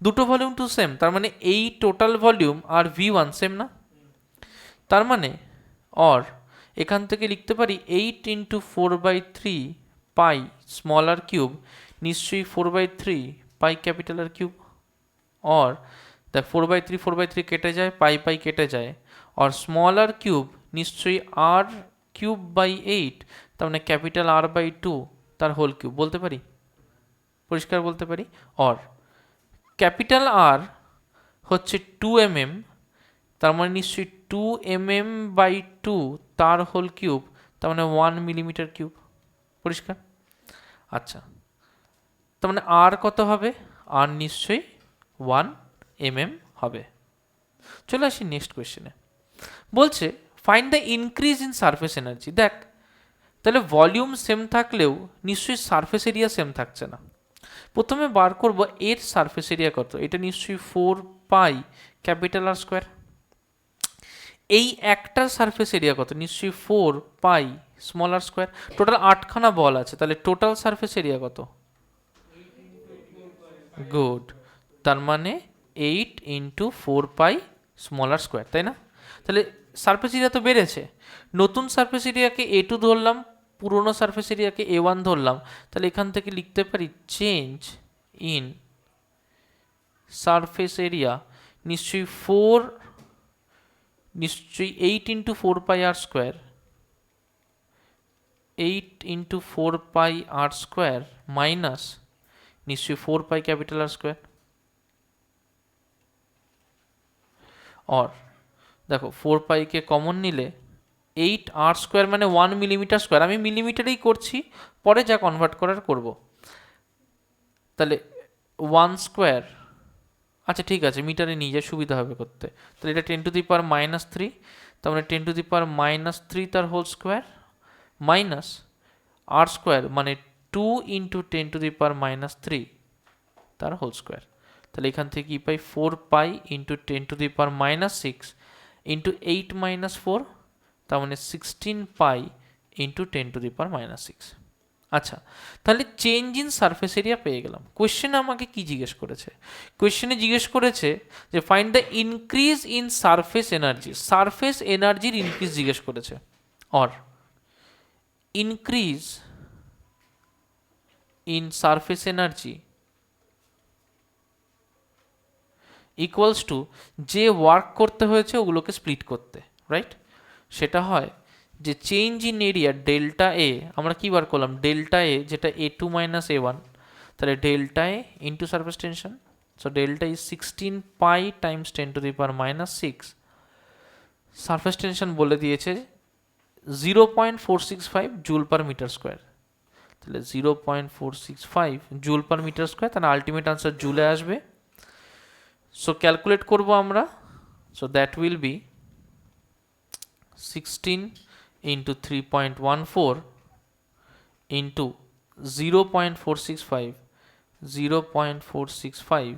দুটো ভলিউম টু সেম, তার মানে এই টোটাল ভলিউম আর V1 সেম না? তার মানে অর এখান থেকে লিখতে পারি 8 ইন্টু 4/3 পাই স্মল আর কিউব নিশ্চয়ই 4/3 পাই ক্যাপিটাল আর কিউব। और দেখ 4/3 কেটে যায়, পাই কেটে যায়, और স্মলার কিউব নিশ্চয়ই আর কিউব বাই 8, তার মানে ক্যাপিটাল R/2 তার হোল কিউব বলতে পারি, পরিষ্কার বলতে পারি। और ক্যাপিটাল আর হচ্ছে 2 mm, তার মানে নিশ্চয়ই 2 mm/2 তার হোল কিউব, তার মানে 1 মিলিমিটার কিউব, পরিষ্কার। আচ্ছা, তার মানে আর কত হবে? আর নিশ্চয়ই 1 mm হবে। চলে আসি নেক্সট কোয়েশ্চেনে। বলছে find the increase in surface energy. দেখ, তাহলে ভলিউম সেম থাকলেও নিশ্চয়ই সারফেস এরিয়া সেম থাকছে না। প্রথমে বার করব এর সারফেস এরিয়া কত, এটা নিশ্চয়ই 4πR²। এই একটার সারফেস এরিয়া কত, নিশ্চয়ই 4πr²। টোটাল 8খানা বল আছে, তাহলে টোটাল সারফেস এরিয়া কত? গুড, তার মানে 8 × 4πr², তাই না? তাহলে সারফেস এরিয়া তো বেড়েছে। নতুন সারফেস এরিয়াকে A2 ধরলাম, পুরনো সারফেস এরিয়াকে A1 ধরলাম, তাহলে এখান থেকে লিখতে পারি চেঞ্জ ইন সারফেস এরিয়া নিশ্চয়ই 8 × 4πr², 8 × 4πr² মাইনাস নিশ্চয়ই 4πR²। और দেখো 4πকে কমন নিলে 8R² মানে 1 মিলিমিটার², আমি মিলিমিটারেই করছি, পরে যা কনভার্ট করার করব। তাহলে 1², আচ্ছা ঠিক আছে, মিটারে নিয়ে যা সুবিধা হবে করতে। তাহলে এটা 10⁻³ তার মানে 10⁻³ তার হোল স্কোয়ার মাইনাস R² মানে 2 × 10⁻³ তার হোল স্কোয়ার। তাহলে এখান থেকে কি পাই? 4π × 10⁻6 × 8 - 4, তার মানে 16π × 10⁻6। আচ্ছা, তাহলে চেঞ্জ ইন সারফেস এরিয়া পেয়ে গেলাম। কোয়েশ্চেনে আমাকে কি জিজ্ঞেস করেছে? কোয়েশ্চেনে জিজ্ঞেস করেছে যে find the increase in surface energy. Surface এনার্জির ইনক্রিজ জিজ্ঞেস করেছে। और increase in surface energy equals to যে ওয়ার্ক করতে হয়েছে ওগুলোকে স্প্লিট করতে, রাইট? সেটা হয় যে চেঞ্জ ইন এরিয়া ডেল্টা এ, আমরা কি বার করলাম? ডেল্টা এ, যেটা A2 - A1, তাহলে delta A into surface tension. So delta is 16π × 10⁻6। Surface tension বলে দিয়েছে 0.465 জুল/মিটার²। তাহলে 0.465 জুল/মিটার², তাহলে আলটিমেট আনসার জুলে আসবে। সো ক্যালকুলেট করব আমরা। So that will B 16 × 3.14 into 0.465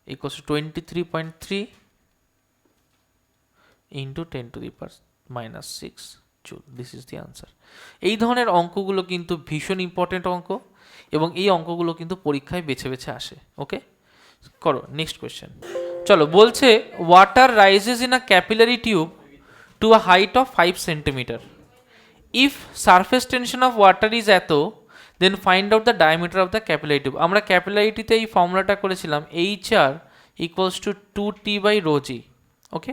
equals to 23.3 into 10⁻6 joule. This is the answer. এই ধরনের অঙ্কগুলো কিন্তু ভীষণ ইম্পর্টেন্ট অঙ্ক, এবং এই অঙ্কগুলো কিন্তু পরীক্ষায় বেছে বেছে আসে। ওকে, করো নেক্সট কোয়েশ্চেন। চলো, বলছে water rises in a capillary tube to a height of 5 centimetre. If surface tension of water is এত, then find out the diameter of the capillary tube. আমরা ক্যাপিলারিটিতে এই ফর্মুলাটা করেছিলাম HR equals to 2T/ρg। Okay,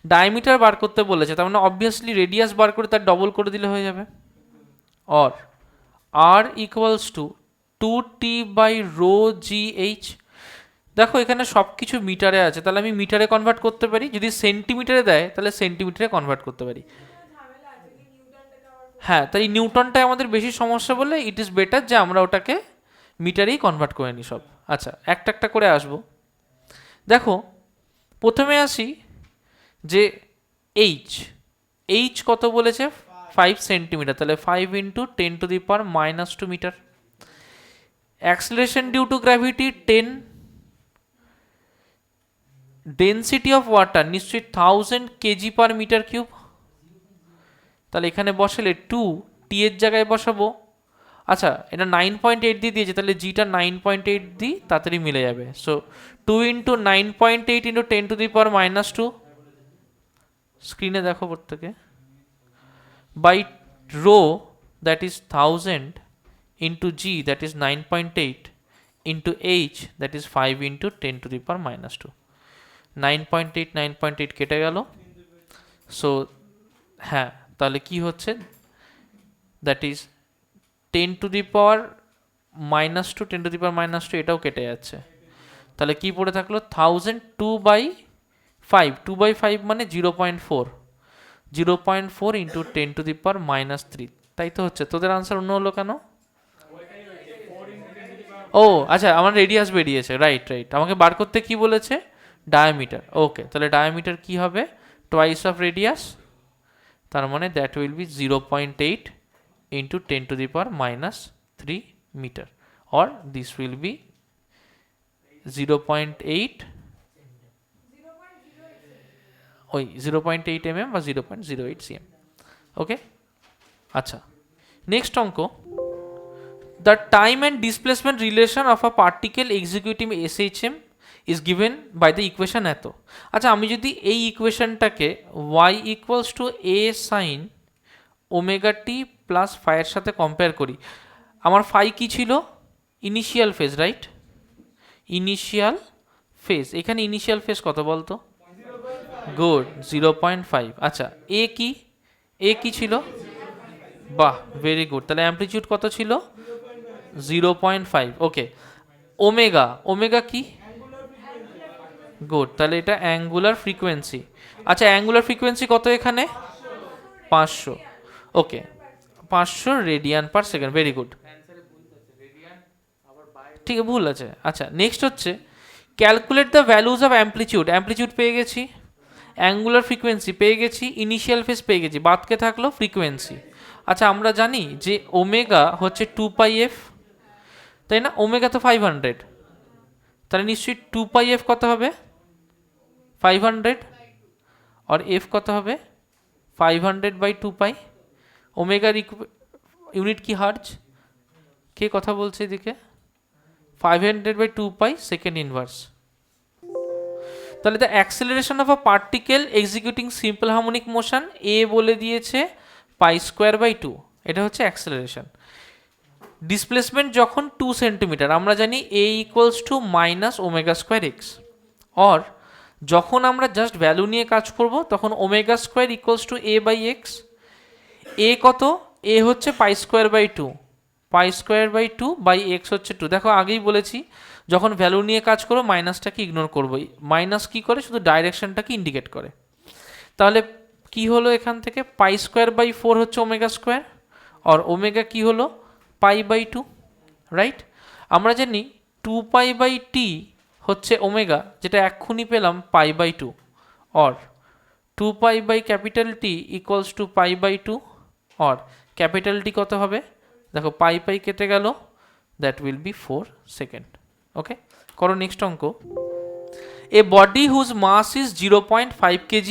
diameter বার করতে বলেছে, তার মানে অবভিয়াসলি রেডিয়াস বার করে তার ডবল করে দিলে হয়ে যাবে। और R ইকুয়ালস টু 2T/ρgh। দেখো এখানে সব কিছু মিটারে আছে, তাহলে আমি মিটারে কনভার্ট করতে পারি। যদি সেন্টিমিটারে দেয় তাহলে সেন্টিমিটারে কনভার্ট করতে পারি। হ্যাঁ, তাই নিউটনটাই আমাদের বেশি সমস্যা বলে ইট ইজ বেটার যে আমরা ওটাকে মিটারেই কনভার্ট করে নিই সব। আচ্ছা, একটা একটা করে আসবো। দেখো প্রথমে আসি যে এইচ কত বলেছে? 5 সেন্টিমিটার, তাহলে 5 × 10⁻² metre. Acceleration due to gravity 10। Density of water নিশ্চয়ই 1000 kg/m³। তাহলে এখানে বসালে 2 টি এর জায়গায় বসাবো। আচ্ছা, এটা 9.8 দিয়ে দিয়েছে, তাহলে জিটা 9.8 দিই, তাড়াতাড়ি মিলে যাবে। সো 2 × 9.8 × 10⁻², স্ক্রিনে দেখো প্রত্যেকে, by rho that is 1000 × g that is 9.8 into h, that is 5 into 10 to the power minus 2. 9.8 কেটে গেল। সো হ্যাঁ, তাহলে কি হচ্ছে, that is 10 to the power minus 2, 10 to the power minus 2 এটাও কেটে যাচ্ছে। তাহলে কি পড়ে থাকলো 1000 2/5, 2/5 মানে 0.4, 0.4 into 10 to the power minus 3, তাই তো হচ্ছে। তোদের আনসার অন্য হলো কেন? ও আচ্ছা, আমার রেডিয়াস বেরিয়েছে, রাইট রাইট। আমাকে বার করতে কি বলেছে? ডায়ামিটার। ওকে, তাহলে ডায়ামিটার কি হবে? টোয়াইস অফ রেডিয়াস, তার মানে that will be 0.8 into 10 to the power minus 3 metre, or this will be 0.8, ওই 0.8 mm বা 0.08 cm। ওকে, আচ্ছা নেক্সট অঙ্ক, the time and displacement relation of a particle executing SHM is given by the equation এত। আচ্ছা, আমি যদি এই ইকুয়েশনটাকে y equals to a sin omega T plus ফাইয়ের সাথে কম্পেয়ার করি, আমার ফাই কি ছিল? Initial phase, right? Initial phase, এখানে ইনিশিয়াল ফেজ কত বলতো? গুড, 0.5। আচ্ছা, এ কি? এ কি ছিল? বাহ, ভেরি গুড। তাহলে অ্যামপ্লিটিউড কত ছিল? 0.5। ওকে, ওমেগা, ওমেগা কি? গুড, তাহলে এটা অ্যাঙ্গুলার ফ্রিকোয়েন্সি। আচ্ছা, অ্যাঙ্গুলার ফ্রিকোয়েন্সি কত এখানে? 500। ওকে, 500 radian per second, very good. ঠিক আছে, ভুল আছে। আচ্ছা, নেক্সট হচ্ছে calculate the values of amplitude. Amplitude পেয়ে গেছি, অ্যাঙ্গুলার ফ্রিকোয়েন্সি পেয়ে গেছি, ইনিশিয়াল ফেজ পেয়ে গেছি, বাদকে থাকলো ফ্রিকোয়েন্সি। আচ্ছা, আমরা জানি যে ওমেগা হচ্ছে 2πf, তাই না? ওমেগা তো 500, তাহলে নিশ্চয়ই 2πf কত হবে? 500, আর এফ কত হবে? 500/2π। ওমেগার ইউনিট কি? হার্জ। কে কথা বলছে এদিকে? 500/2π সেকেন্ড ইনভার্স। তাহলে the acceleration of a particle executing simple harmonic motion এ বলে দিয়েছে π²/2, এটা হচ্ছে অ্যাক্সেলারেশন। ডিসপ্লেসমেন্ট যখন 2 সেন্টিমিটার, আমরা জানি a equals to minus omega square x, or যখন আমরা জাস্ট ভ্যালু নিয়ে কাজ করব তখন omega square equals to a/x। এ কত? এ হচ্ছে π²/2, π²/2/x হচ্ছে 2। দেখো আগেই বলেছি যখন ভ্যালু নিয়ে কাজ করো মাইনাসটাকে ইগনোর করবো। মাইনাস কি করে? শুধু ডাইরেকশনটাকে ইন্ডিকেট করে। তাহলে কি হলো এখান থেকে? π²/4 হচ্ছে ওমেগা স্কোয়ার, আর ওমেগা কি হলো? π/2, রাইট? আমরা জানি 2π/t হচ্ছে ওমেগা, যেটা এক্ষুনি পেলাম π/2, or 2π/T equals to π/2, or capital T কত হবে? দেখো পাই কেটে গেল, that will be 4 second. Okay, করো নেক্সট অঙ্ক। A body whose mass is 0.5 kg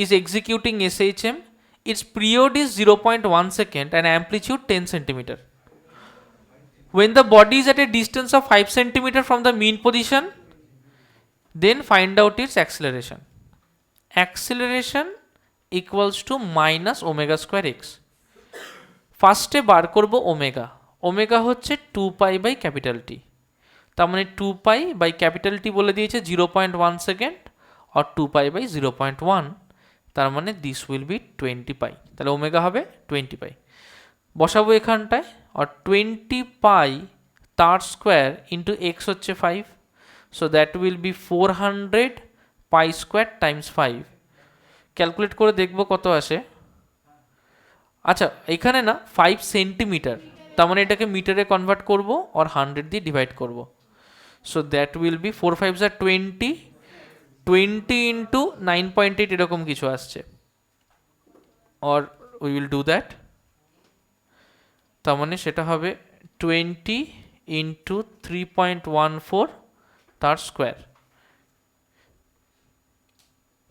is executing SHM. Its period is 0.1 second and amplitude 10 centimeter. When the body is at a distance of 5 centimeter from the mean position, then find out its acceleration. Acceleration equals to minus omega square x. ফার্স্টে বার করব omega. Omega হচ্ছে 2π/T, তার মানে 2π/T বলে দিয়েছে 0.1 second, আর 2π/0.1, তার মানে this will be 20π। তাহলে ওমেগা হবে 20π, বসাবো এখানটায়, আর 20π তার স্কোয়ার ইন্টু এক্স হচ্ছে 5, so that will be 400π² times 5। Calculate করে দেখবো কত আসে। আচ্ছা, এখানে না 5 সেন্টিমিটার, তার মানে এটাকে মিটারে কনভার্ট করব আর 100 দিয়ে ডিভাইড করব। So that will be 4 5 20, 20 into 9.8 এরকম কিছু আসছে, or we will do that। তার মানে সেটা হবে 20 ইন্টু 3.14 তার square,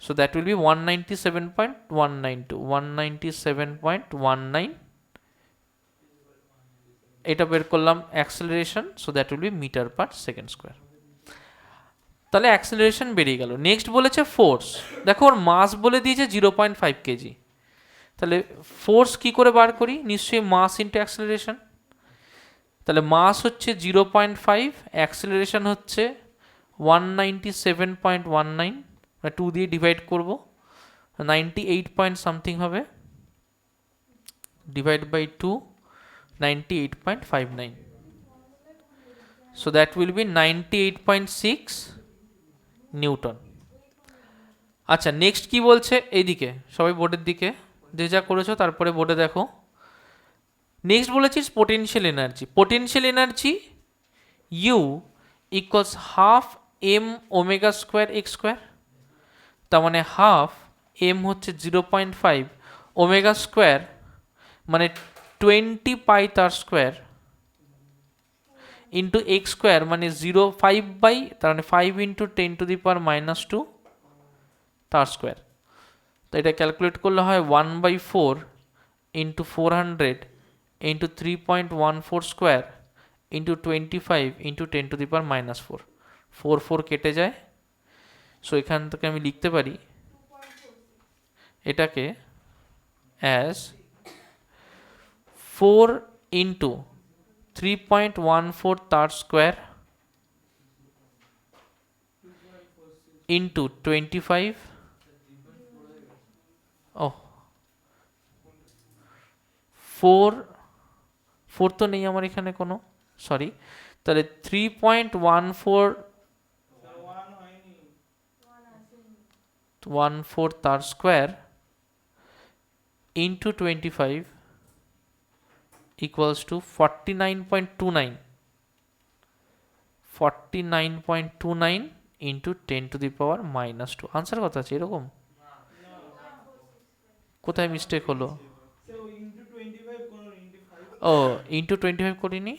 so that will be 197.192, 197.19। এটা বের করলাম acceleration, so that will be metre per second square. তাহলে অ্যাক্সেলারেশন বেরিয়ে গেল। নেক্সট বলেছে ফোর্স। দেখো ওর মাস বলে দিয়েছে 0.5 kg, তাহলে ফোর্স কি করে বার করি? নিশ্চয়ই মাস ইন্টু অ্যাক্সেলারেশন। তাহলে মাস হচ্ছে 0.5, অ্যাক্সেলারেশন হচ্ছে 197.19, 2 দিয়ে ডিভাইড করব, 98 পয়েন্ট সামথিং হবে, divide by 2, 98.59. So that will be 98.6 newton. আচ্ছা, নেক্সট কি বলছে, এইদিকে সবাই বোর্ডের দিকে যে যা করেছো তারপরে বোর্ডে দেখো। নেক্সট বলেছিস potential energy. Potential energy U equals half M omega square X square. তার মানে হাফ এম হচ্ছে 0.5, ওমেগা স্কোয়ার মানে 20 পাই তার স্কোয়ার, ইন্টু এক্স স্কোয়ার মানে 0.5 বাই, তার মানে 5 ইন্টু 10⁻² তার স্কোয়ার। তো এটা ক্যালকুলেট করলে হয় 1/4 into 400 into 3.14 square into 25 into 10⁻⁻4, 4 কেটে যায়। সো এখান থেকে আমি লিখতে পারি এটাকে অ্যাজ 4 ইন্টু 3.14 তার স্কোয়ার ইন্টু 25, ও 4 তো নেই আমার এখানে কোনো, সরি, তাহলে 3.14 তার square into 25 equals to 49.29 into 10⁻²। Answer কত আছে এরকম? কোথায় মিস্টেক হলো? ও ইন্টু 25 করিনি,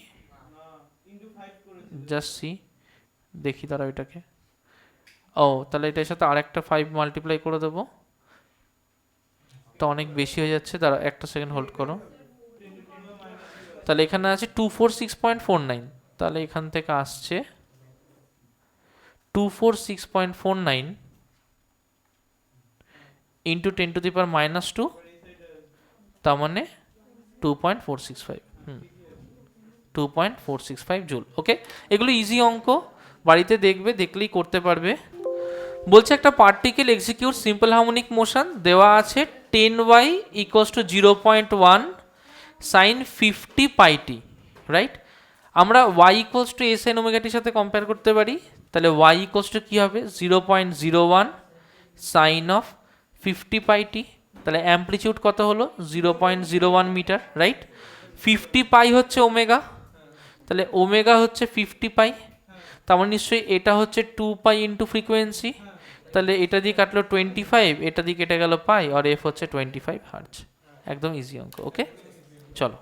জাস্ট সি, দেখি তারা ওইটাকে। ও তাহলে এটার সাথে আর একটা 5 মাল্টিপ্লাই করে দেবো, তো অনেক বেশি হয়ে যাচ্ছে, তারা একটা সেকেন্ড হোল্ড করো। তাহলে এখানে আছে 246.49, তাহলে এখান থেকে আসছে 246.49 ইন্টু 10⁻², তার মানে 2.465, 2.465 জুল। ওকে, এগুলো ইজি অঙ্ক, বাড়িতে দেখবে, দেখলেই করতে পারবে। বলছে একটা particle execute simple harmonic motion, দেওয়া আছে 10y ইকুয়ালস টু 0.1 সাইন 50 পাইটি, রাইট? আমরা y equals to S N ওমেগাটির সাথে কম্পেয়ার করতে পারি, তাহলে y ইকুয়ালস টু কী হবে? 0.01 সাইন অফ 50 পাইটি, তাহলে অ্যাম্পলিটিউড কত হলো? 0.01 মিটার, রাইট? 50 পাই হচ্ছে ওমেগা, তাহলে ওমেগা হচ্ছে 50 পাই, তার মানে নিশ্চয়ই এটা হচ্ছে 2 পাই ইন্টু ফ্রিকোয়েন্সি, তাহলে এটা দিয়ে কাটলো 25, এটা দিয়ে কেটে গেল পাই, আর এফ হচ্ছে 25 হার্টজ। একদম ইজি অঙ্ক। ওকে, চলো।